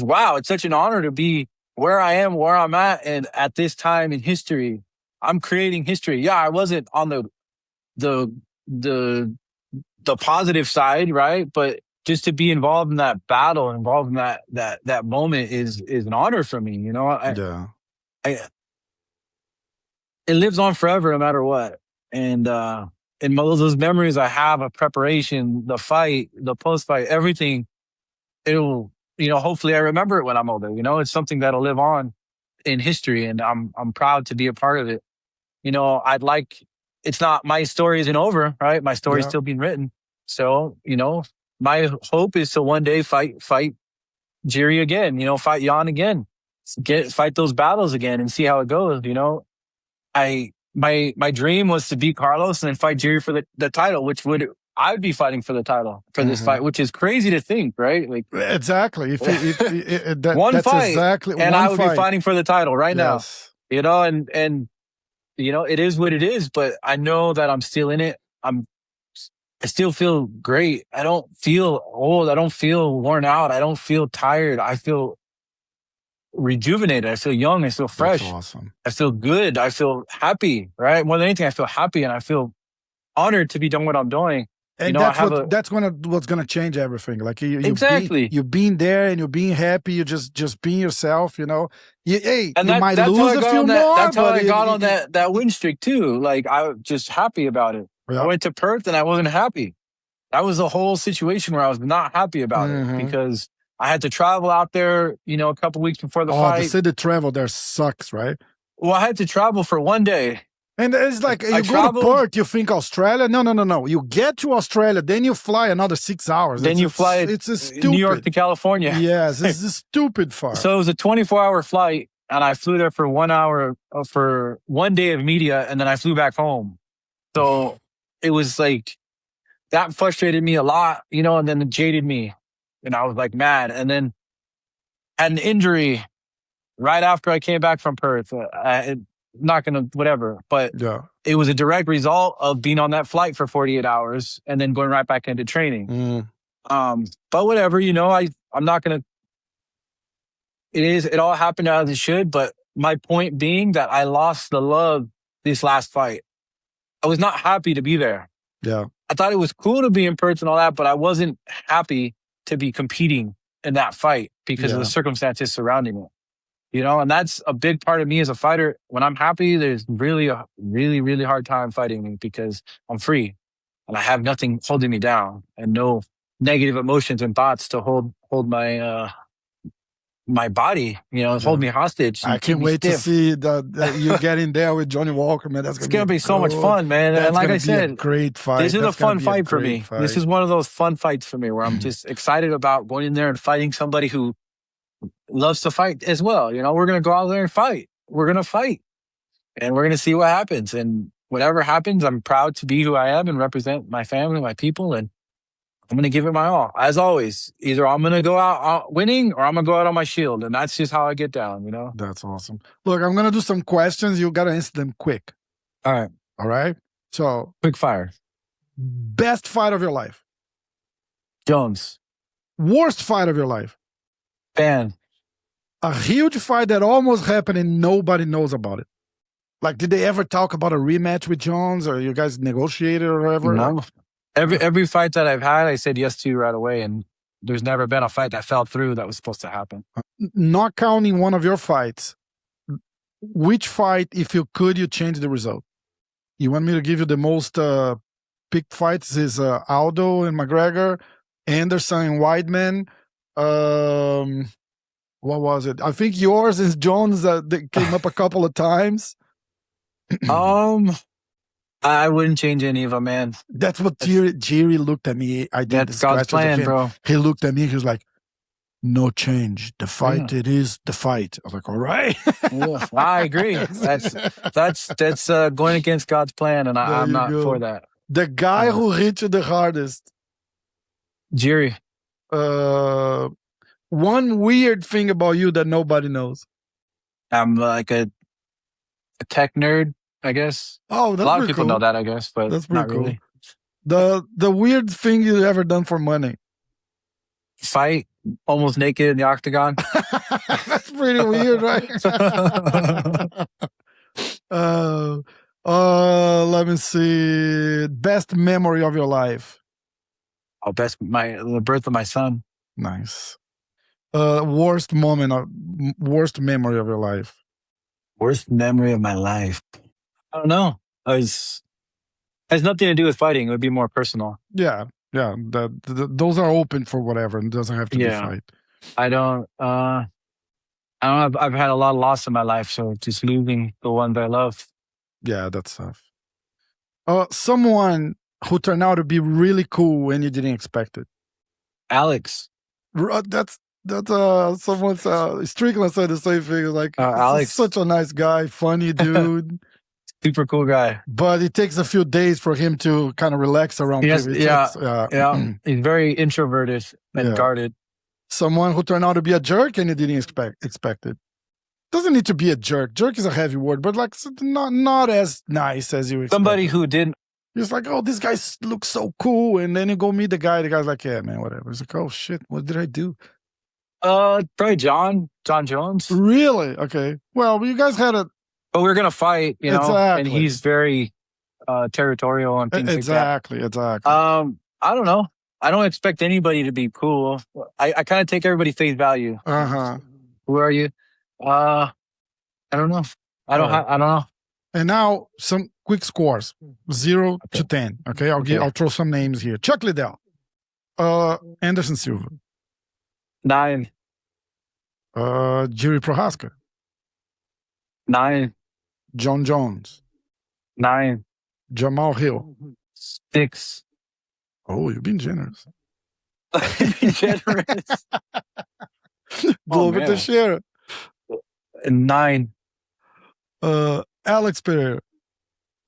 wow, it's such an honor to be where I am, where I'm at, and at this time in history, I'm creating history. Yeah, I wasn't on the positive side, right? But just to be involved in that battle, involved in that moment is an honor for me. You know, it lives on forever, no matter what. And in those memories I have of preparation, the fight, the post-fight, everything, it'll, hopefully I remember it when I'm older. It's something that'll live on in history, and I'm proud to be a part of it. It's not, my story isn't over, right? My story's still being written. So, my hope is to one day fight Jiri again, fight Jan again, fight those battles again and see how it goes. My dream was to beat Carlos and then fight Jiri for the title, which I would be fighting for the title for this fight, which is crazy to think, right? Like exactly. One fight, exactly, and I would be fighting for the title right now. And it is what it is. But I know that I'm still in it. I still feel great. I don't feel old. I don't feel worn out. I don't feel tired. I feel rejuvenated. I feel young. I feel fresh. That's awesome. I feel good. I feel happy, right? More than anything, I feel happy, and I feel honored to be doing what I'm doing. And that's what's gonna change everything. Like exactly, you're being there and you're being happy. You're just being yourself. You might that's lose a few more. That's how I got on that win streak too. Like I was just happy about it. Yeah. I went to Perth and I wasn't happy. That was the whole situation where I was not happy about it because I had to travel out there, a couple weeks before the fight. They say the travel there sucks, right? Well, I had to travel for one day. And it's like you go to Perth, you think Australia. No. You get to Australia, then you fly another 6 hours. Then you fly it's a stupid, New York to California. Yes, it's a stupid far. So it was a 24-hour flight, and I flew there for 1 hour for one day of media, and then I flew back home. So it was like, that frustrated me a lot, and then it jaded me. And I was like mad. And then had an injury right after I came back from Perth. Not going to, whatever. But it was a direct result of being on that flight for 48 hours and then going right back into training. But whatever, I'm not going to It all happened as it should. But my point being that I lost the love this last fight. I was not happy to be there. Yeah. I thought it was cool to be in person and all that, but I wasn't happy to be competing in that fight because of the circumstances surrounding it. You know, and that's a big part of me as a fighter. When I'm happy, there's really a really hard time fighting me because I'm free and I have nothing holding me down and no negative emotions and thoughts to hold my my body, you know, hold me hostage. I can't wait to see you get in there with Johnny Walker, man. That's gonna be so much fun, man. And like I said, great fight. This is a fun fight for me. This is one of those fun fights for me where I'm just excited about going in there and fighting somebody who loves to fight as well. You know, we're going to go out there and fight. We're going to fight and we're going to see what happens. And whatever happens, I'm proud to be who I am and represent my family, my people. And I'm going to give it my all. As always, either I'm going to go out winning or I'm going to go out on my shield. And that's just how I get down, you know? That's awesome. Look, I'm going to do some questions. You got to answer them quick. All right. All right. So quick fire. Best fight of your life? Jones. Worst fight of your life? Fan. A huge fight that almost happened and nobody knows about it. Like, did they ever talk about a rematch with Jones, or you guys negotiated or whatever? No. Like, every fight that I've had, I said yes to right away, and there's never been a fight that fell through that was supposed to happen. Not counting one of your fights, which fight, if you could, you change the result? You want me to give you the most picked fights? Is Aldo and McGregor, Anderson and Weidman. What was it? I think yours is Jones that came up a couple of times. I wouldn't change any of them, man. That's what Jiri looked at me. I did. That's God's plan, bro. He looked at me. He was like, "No change. The fight, it is the fight." I was like, "All right." Yeah, I agree. That's going against God's plan, and I'm not for that. The guy who hit you the hardest, Jiri. One weird thing about you that nobody knows. I'm like a tech nerd, I guess. Oh, that's a lot of people cool. know that, I guess, but that's not cool. really. The weird thing you ever done for money? Fight almost naked in the octagon. That's pretty weird, right? Let me see. Best memory of your life? Oh, the birth of my son. Nice. Worst worst memory of your life? Worst memory of my life? I don't know. It has nothing to do with fighting. It would be more personal. Yeah. Those are open for whatever. It doesn't have to be fight. I don't know. I've had a lot of loss in my life, so just losing the ones I love. Yeah, that's tough. Someone who turned out to be really cool and you didn't expect it. Alex. That's someone Strickland said the same thing. Like, Alex, such a nice guy, funny dude. Super cool guy. But it takes a few days for him to kind of relax around people. Yeah. He's very introverted and guarded. Someone who turned out to be a jerk and you didn't expect it. Doesn't need to be a jerk. Jerk is a heavy word, but like not as nice as you expect. Somebody who didn't. It's like, oh, this guy looks so cool. And then you go meet the guy. The guy's like, yeah, man, whatever. It's like, oh, shit, what did I do? Probably Jon Jones. Really? Okay. Well, you guys had but we're going to fight, you know, and he's very territorial and things like that. Exactly. I don't know. I don't expect anybody to be cool. I kind of take everybody face value. Who are you? I don't know. I don't know. And now some quick scores, 0 to 10. Okay, I'll throw some names here. Chuck Liddell, Anderson Silva, 9. Jiri Prohaska, 9. Jon Jones, 9. Jamal Hill, 6. Oh, you've been generous. Generous. Glover Teixeira, 9. Alex Pereira,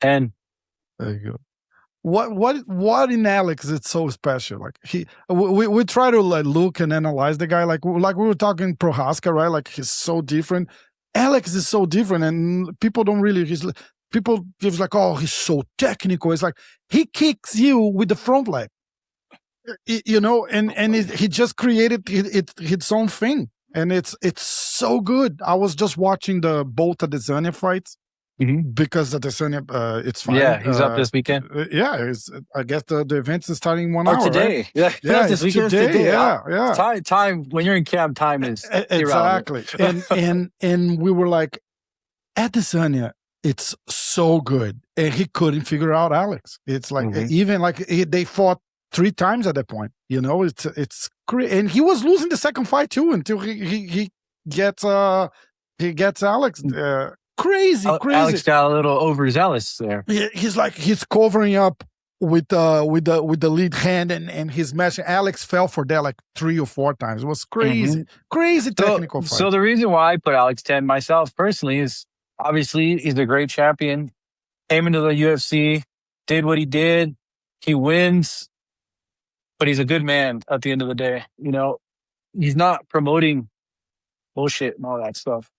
10. There you go. What in Alex is so special? Like we try to like look and analyze the guy like we were talking Prohaska, right? Like he's so different. Alex is so different, and people don't really. People gives like, oh, he's so technical. It's like he kicks you with the front leg, you know, and he just created its own thing. and it's so good. I was just watching both Adesanya fights because Adesanya, it's fine. Yeah, he's up this weekend. Yeah, I guess the event is starting 1 hour. Today. Right? Yeah, this weekend. Today. Yeah. Time when you're in camp, time is exactly. and we were like, Adesanya, it's so good, and he couldn't figure out Alex. It's like even like they fought 3 times at that point. You know, it's great, and he was losing the second fight too until he gets Alex. Crazy. Alex got a little overzealous there. He's covering up with the lead hand, and he's matching. Alex fell for that like 3 or 4 times. It was crazy, crazy technical fight. So the reason why I put Alex 10 myself personally is obviously he's a great champion. Came into the UFC, did what he did. He wins. But he's a good man at the end of the day. You know, he's not promoting bullshit and all that stuff.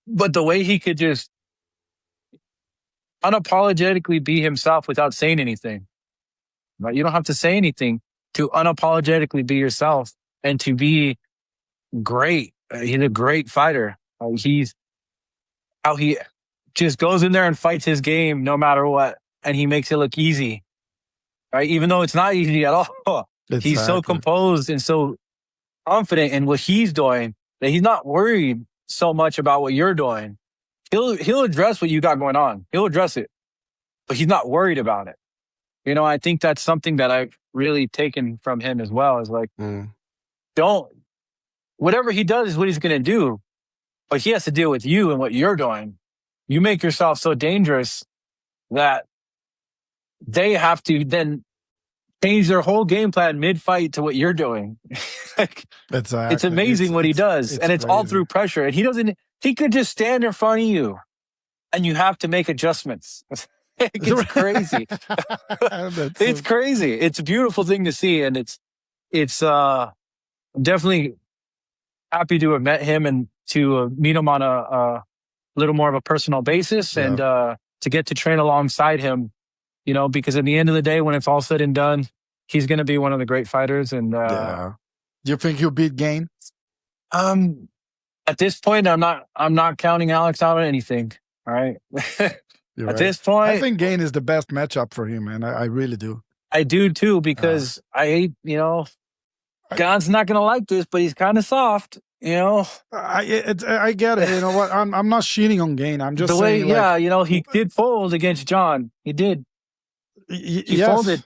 But the way he could just unapologetically be himself without saying anything, right? You don't have to say anything to unapologetically be yourself and to be great. He's a great fighter. He's how he just goes in there and fights his game no matter what. And he makes it look easy. Right, even though it's not easy at all, he's so composed and so confident in what he's doing that he's not worried so much about what you're doing. He'll address what you got going on. He'll address it, but he's not worried about it. You know, I think that's something that I've really taken from him as well. Is like, whatever he does is what he's going to do, but he has to deal with you and what you're doing. You make yourself so dangerous that they have to then change their whole game plan mid-fight to what you're doing. It's amazing what he does. And it's all through pressure. And he could just stand in front of you and you have to make adjustments. It's crazy. It's crazy. It's a beautiful thing to see. And it's I'm definitely happy to have met him and to meet him on a little more of a personal basis and to get to train alongside him. You know, because at the end of the day, when it's all said and done, he's going to be one of the great fighters. And do you think he'll beat Gane? At this point, I'm not counting Alex out on anything. All right. At this point, I think Gane is the best matchup for him, man. I really do. I do too, because Gane's not going to like this, but he's kind of soft. You know, I get it. You know what? I'm not shitting on Gane. I'm just saying, he did fold against Jon. He did. He folded.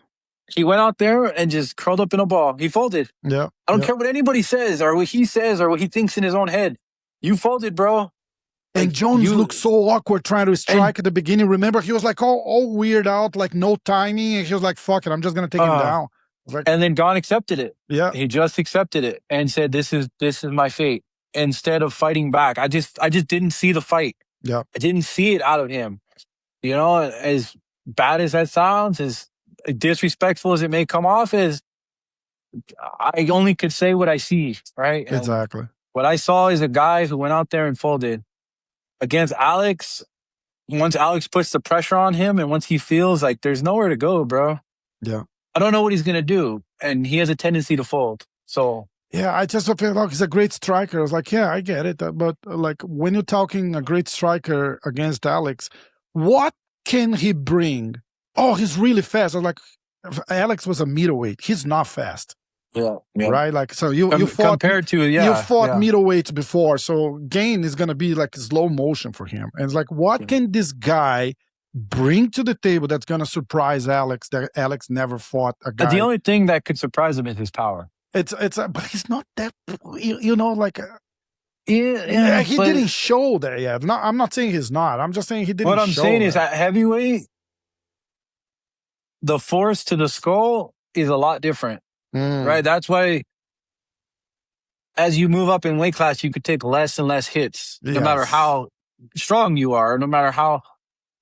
He went out there and just curled up in a ball. He folded. Yeah. I don't care what anybody says or what he says or what he thinks in his own head. You folded, bro. And Jones looked so awkward trying to strike at the beginning. Remember, he was like all weird out, like no timing. And he was like, fuck it, I'm just going to take him down. And then Gane accepted it. Yeah. He just accepted it and said, this is my fate. Instead of fighting back. I just didn't see the fight. Yeah. I didn't see it out of him. You know, as bad as that sounds, as disrespectful as it may come off, as I only could say what I see, right? And exactly. What I saw is a guy who went out there and folded against Alex. Once Alex puts the pressure on him and once he feels like there's nowhere to go, bro. Yeah. I don't know what he's going to do. And he has a tendency to fold. So. Yeah, I just feel like he's a great striker. I was like, yeah, I get it. But like when you're talking a great striker against Alex, what can he bring? Oh, he's really fast. I was like, Alex was a middleweight. He's not fast. Yeah. Right? Like, so you fought compared to, you fought middleweights before. So Gane is going to be like slow motion for him. And it's like, what can this guy bring to the table that's going to surprise Alex that Alex never fought a guy? The only thing that could surprise him is his power. But he's not that, like, he but didn't show that yet. No, I'm not saying he's not. I'm just saying he didn't. What I'm saying that. Is at heavyweight, the force to the skull is a lot different, right? That's why as you move up in weight class, you could take less and less hits, no matter how strong you are, no matter how,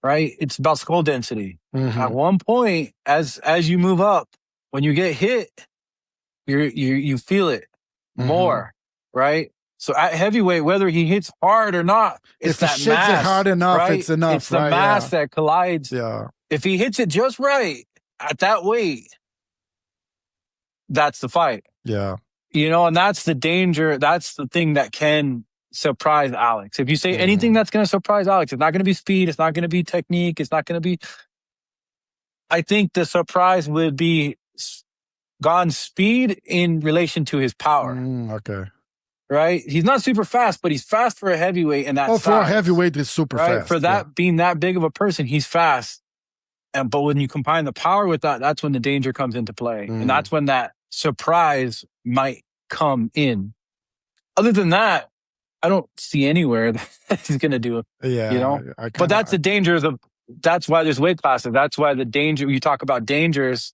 right? It's about skull density. At one point, as you move up, when you get hit, you feel it more, right? So at heavyweight, whether he hits hard or not, it's that shits mass. It hard enough, right? It's enough. It's the mass that collides. Yeah. If he hits it just right at that weight, that's the fight. Yeah. You know, and that's the danger. That's the thing that can surprise Alex. If you say anything that's going to surprise Alex, it's not going to be speed. It's not going to be technique. It's not going to be. I think the surprise would be Gane's speed in relation to his power. Okay. Right? He's not super fast, but he's fast for a heavyweight in that size. For a heavyweight, he's super fast. For that being that big of a person, he's fast. But when you combine the power with that, that's when the danger comes into play. And that's when that surprise might come in. Other than that, I don't see anywhere that he's going to do it. Yeah. You know? But that's the dangers of, that's why there's weight classes. That's why the danger, you talk about dangers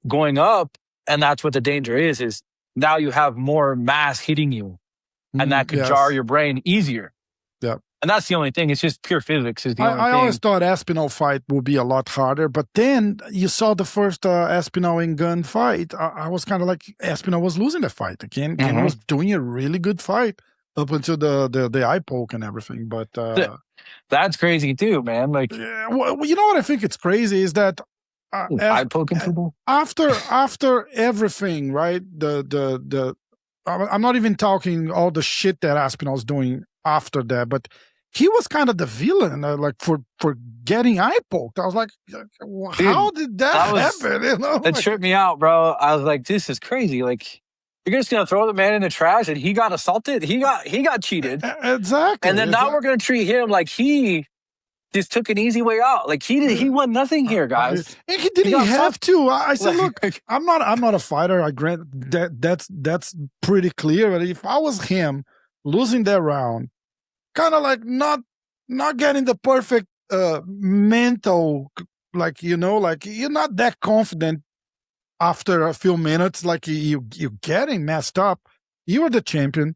going up, and that's what the danger is now you have more mass hitting you. And that could jar your brain easier. Yeah. And that's the only thing. It's just pure physics is the only thing. I always thought Aspinall fight would be a lot harder, but then you saw the first Aspinall and Gane fight. I was kind of like, Aspinall was losing the fight. Gane was doing a really good fight up until the eye poke and everything. But that's crazy too, man. Like, well, you know what I think it's crazy is that eye poking people after everything, right? I'm not even talking all the shit that Aspinall's doing after that, but he was kind of the villain, like for getting eye poked. I was like, how did that happen? You know? That tripped me out, bro. I was like, this is crazy. Like, you're just gonna throw the man in the trash, and he got assaulted. He got cheated. Exactly. And then now we're gonna treat him like he just took an easy way out. Like he won nothing here, guys. And he didn't have to. I said, look, I'm not a fighter. I grant that's pretty clear. But if I was him losing that round, kind of like not getting the perfect mental, like, you know, like you're not that confident after a few minutes, like you're getting messed up. You are the champion.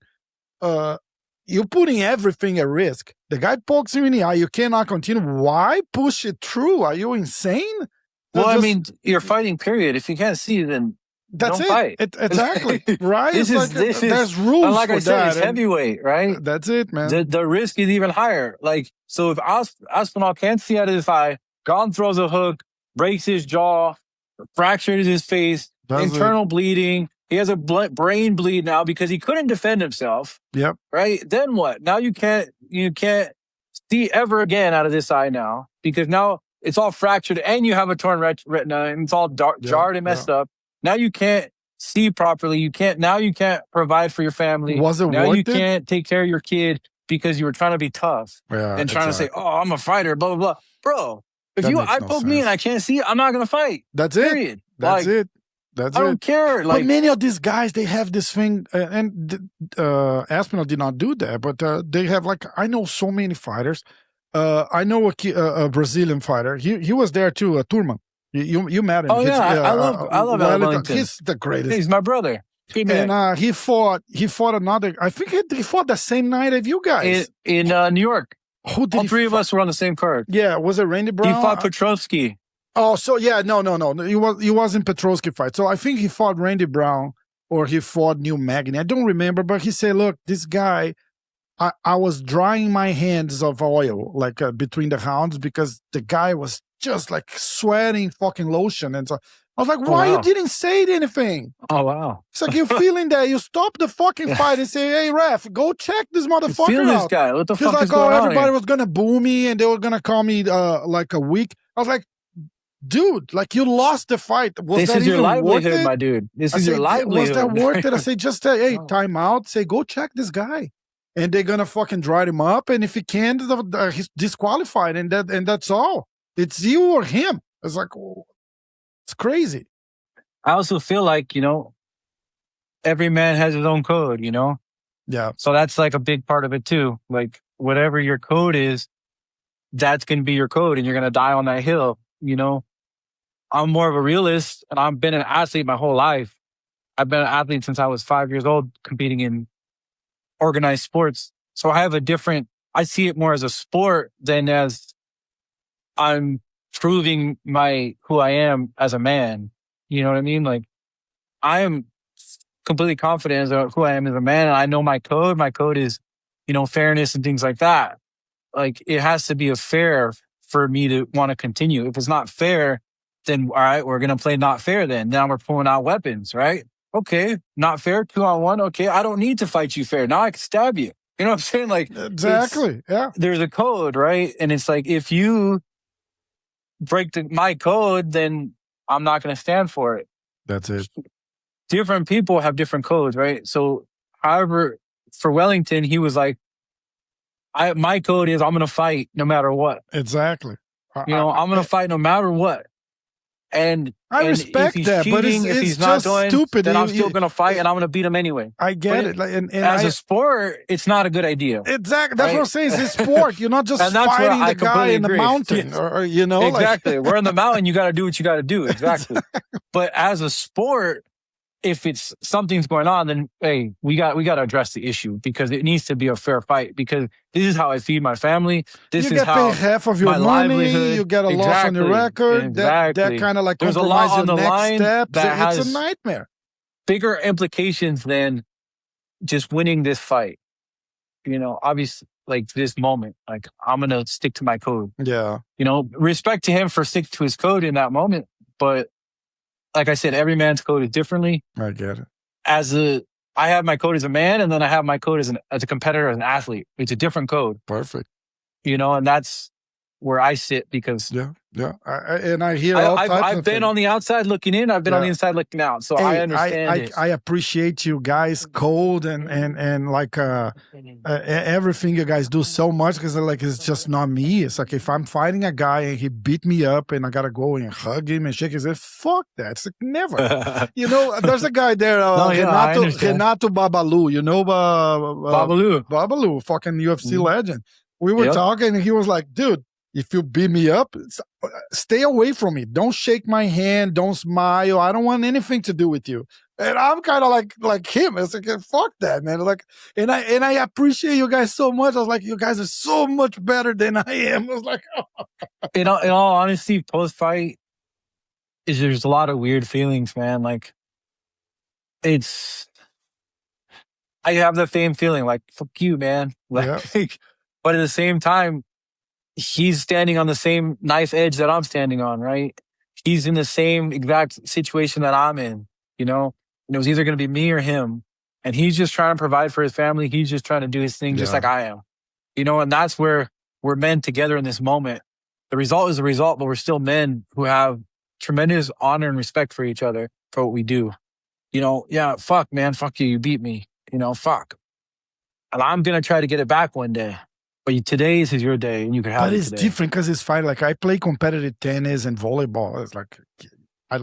You're putting everything at risk. The guy pokes you in the eye. You cannot continue. Why push it through? Are you insane? Well, I mean, you're fighting, period. If you can't see, then that's don't fight. Exactly. Right? There's rules like for I said, that. it's heavyweight, right? That's it, man. The risk is even higher. Like, so if Aspinall can't see out of his eye, Gane throws a hook, breaks his jaw, fractures his face, internal bleeding. He has a brain bleed now because he couldn't defend himself. Yep. Right? Then what? Now you can't see ever again out of this eye now because now it's all fractured and you have a torn retina and it's all jarred and messed up. Now you can't see properly. You can't provide for your family. Was it now worth you can't take care of your kid because you were trying to be tough and trying to say, "Oh, I'm a fighter." Blah blah blah. Bro, if you eye poke me and I can't see, I'm not gonna fight. That's it. Period. That's it. I don't care. Like, but many of these guys, they have this thing, and Aspinall did not do that, but they have, like, I know so many fighters. I know a Brazilian fighter. He was there too, Turman. You met him. Oh yeah, I love Wellington. He's the greatest. He's my brother. And he fought another. I think he fought the same night as you guys in New York. Who did all three of us were on the same card. Yeah, was it Randy Brown? He fought Petrovsky. Oh, so yeah, no. He was in Petrovsky fight. So I think he fought Randy Brown or he fought Neil Magny. I don't remember, but he said, "Look, this guy, I was drying my hands of oil like between the rounds because the guy was just like sweating fucking lotion." And so I was like, "Why you didn't say anything?" Oh wow! It's like you're feeling that. You stop the fucking fight and say, "Hey ref, go check this motherfucker feel out." This guy. What the fuck like, is going on? Everybody was gonna boo me and they were gonna call me like a weak. I was like, dude, like you lost the fight. Was that your even livelihood, worth it? my dude. This is your livelihood. Was that worth it? I say, just say, hey, time out. Say, go check this guy, and they're gonna fucking dry him up. And if he can't, he's disqualified, and that's all. It's you or him. It's like, it's crazy. I also feel like, every man has his own code. Yeah. So that's like a big part of it too. Like whatever your code is, that's gonna be your code, and you're gonna die on that hill. I'm more of a realist, and I've been an athlete my whole life. I've been an athlete since I was 5 years old, competing in organized sports. So I see it more as a sport than as I'm proving who I am as a man. You know what I mean? Like, I am completely confident as who I am as a man, and I know my code. My code is, fairness and things like that. Like, it has to be fair for me to want to continue. If it's not fair, then all right, we're gonna play not fair. Then now we're pulling out weapons, right? Okay, not fair, 2-on-1. Okay, I don't need to fight you fair. Now I can stab you. You know what I'm saying? Like, Exactly. Yeah. there's a code, right? And it's like, if you break my code, then I'm not going to stand for it. That's it. Different people have different codes, right? So, however, for Wellington, he was like, my code is I'm going to fight no matter what. Exactly. You know, I'm going to fight no matter what. And I respect that, but it's if he's just not doing, stupid. then I'm still going to fight, and I'm going to beat him anyway. I get it. And as a sport, it's not a good idea. Exactly. That's what I'm saying. It's a sport. You're not just fighting the guy in the mountain, or you know. Exactly. We're in the mountain. You got to do what you got to do. Exactly. But as a sport, if it's something's going on, then hey, we got to address the issue, because it needs to be a fair fight, because this is how I feed my family. This you is get how paid half of your my money. livelihood. You get a loss on your record. Exactly. That kind of like there's a lot on the next line steps. that has it's a nightmare. Bigger implications than just winning this fight. You know, obviously, like this moment, like I'm gonna stick to my code. Yeah. You know, respect to him for sticking to his code in that moment, but like I said, every man's code is differently. I get it. I have my code as a man, and then I have my code as a competitor, as an athlete. It's a different code. Perfect. You know, and that's where I sit, because I hear I've been on the outside looking in. I've been on the inside looking out. So I understand it. I appreciate you guys cold and like everything you guys do so much, because like it's just not me. It's like if I'm fighting a guy and he beat me up and I gotta go and hug him and shake his head, fuck that. It's like never. You know, there's a guy there, Renato Babalu. You know, Babalu, fucking UFC legend. We were talking and he was like, dude, if you beat me up, stay away from me. Don't shake my hand. Don't smile. I don't want anything to do with you. And I'm kind of like him. It's like, fuck that, man. Like, and I appreciate you guys so much. I was like, you guys are so much better than I am. I was like, oh. In all honesty, post fight, there's a lot of weird feelings, man. Like, I have the same feeling, like, fuck you, man. Like, but at the same time, he's standing on the same knife edge that I'm standing on, right? He's in the same exact situation that I'm in, you know? And it was either going to be me or him. And he's just trying to provide for his family. He's just trying to do his thing just like I am. You know, and that's where we're men together in this moment. The result is the result, but we're still men who have tremendous honor and respect for each other for what we do. You know, fuck, man, fuck you, you beat me. You know, fuck. And I'm going to try to get it back one day. But today's is your day, and you can have it. But it's different because it's fine. Like I play competitive tennis and volleyball. It's like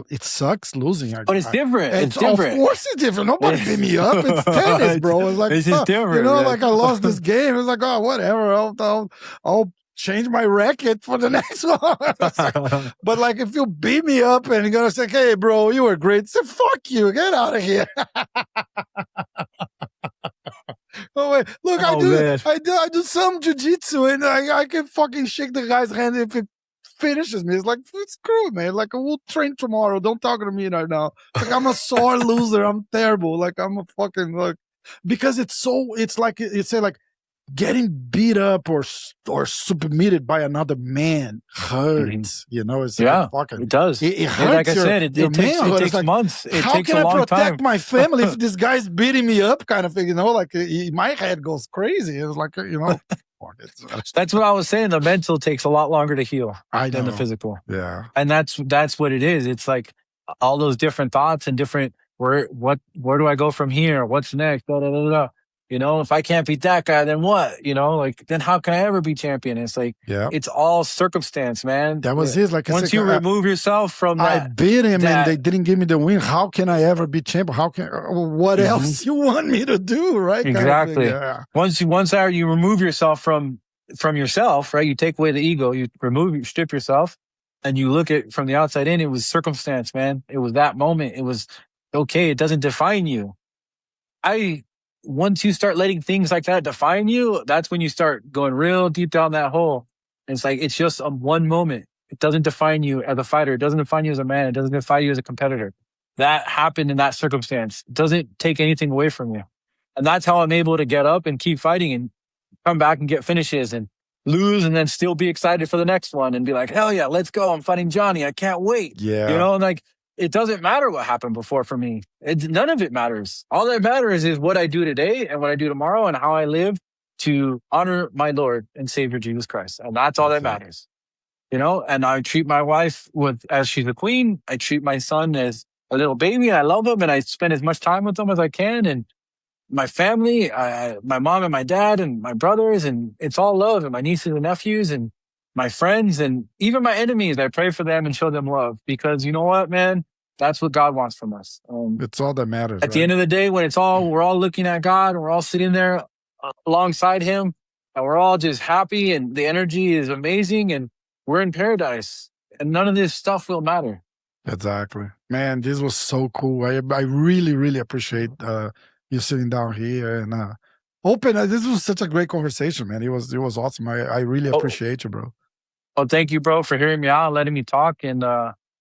it sucks losing. But it's different. It's different. Of course, it's different. Nobody beat me up. It's tennis, bro. It's like this is different. You know, like I lost this game. It's like, oh, whatever. I'll change my racket for the next one. But like, if you beat me up and you're gonna say, "Hey, bro, you were great," say, "Fuck you, get out of here." Oh wait, look! I do some jujitsu, and I can fucking shake the guy's hand if it finishes me. It's like, screw it, man. Like, we'll train tomorrow. Don't talk to me right now. Like, I'm a sore loser. I'm terrible. Like, I'm a fucking because it's like getting beat up or submitted by another man hurts. You know, it's it does. It hurts. Like I said, it takes like, months. It how takes can a long I protect time. my family if this guy's beating me up, kind of thing? You know, like my head goes crazy. It's like, you know. That's what I was saying. The mental takes a lot longer to heal than the physical. Yeah, and that's what it is. It's like all those different thoughts and different where do I go from here? What's next? Da, da, da, da. You know, if I can't beat that guy, then what? You know, like, then how can I ever be champion? It's like, it's all circumstance, man. That was his. Like, once you remove yourself from that, I beat him and they didn't give me the win. How can I ever be champion? What else you want me to do? Right? Exactly. Yeah. Once you remove yourself from yourself, right? You take away the ego, you strip yourself, and you look at from the outside in. It was circumstance, man. It was that moment. It was okay. It doesn't define you. Once you start letting things like that define you, that's when you start going real deep down that hole. And it's like, it's just one moment. It doesn't define you as a fighter. It doesn't define you as a man. It doesn't define you as a competitor. That happened in that circumstance. It doesn't take anything away from you. And that's how I'm able to get up and keep fighting and come back and get finishes and lose and then still be excited for the next one and be like, hell yeah, let's go. I'm fighting Johnny. I can't wait. Yeah. You know, and like, it doesn't matter what happened before for me. None of it matters. All that matters is what I do today and what I do tomorrow and how I live to honor my Lord and Savior Jesus Christ. And that's all that matters. You know, and I treat my wife as she's a queen. I treat my son as a little baby. I love him and I spend as much time with him as I can. And my family, my mom and my dad and my brothers, and it's all love, and my nieces and nephews and my friends and even my enemies. I pray for them and show them love, because you know what, man? That's what God wants from us. It's all that matters. At the end of the day, when we're all looking at God and we're all sitting there alongside him and we're all just happy and the energy is amazing and we're in paradise and none of this stuff will matter. Exactly. Man, this was so cool. I really, really appreciate you sitting down here and open. This was such a great conversation, man. It was awesome. I really appreciate you, bro. Well, thank you, bro, for hearing me out, letting me talk, and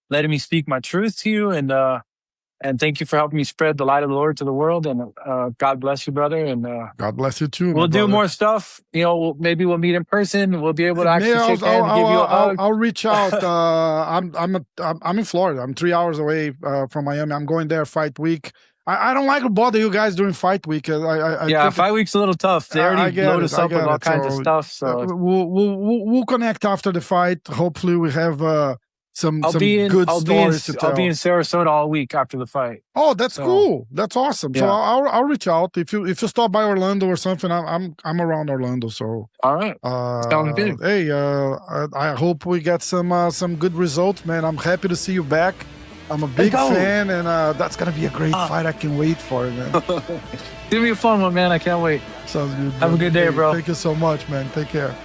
letting me speak my truth to you. And thank you for helping me spread the light of the Lord to the world. And God bless you, brother. And God bless you too. We'll do more stuff. You know, maybe we'll meet in person. We'll be able to actually shake hands and give you a hug. I'll reach out. I'm in Florida. I'm 3 hours away from Miami. I'm going there fight week. I don't like to bother you guys during fight week. Fight week's a little tough. They already load us up with all kinds of stuff. So we'll connect after the fight. Hopefully, we have some good stories to tell. I'll be in Sarasota all week after the fight. Oh, that's cool. That's awesome. Yeah. So I'll reach out if you stop by Orlando or something. I'm around Orlando. So all right. Sounds good. Hey, I hope we get some good results, man. I'm happy to see you back. I'm a big fan, and that's gonna be a great fight. I can wait for it, man. Give me a fun one, man. I can't wait. Sounds good. Have a good day, bro. Thank you so much, man. Take care.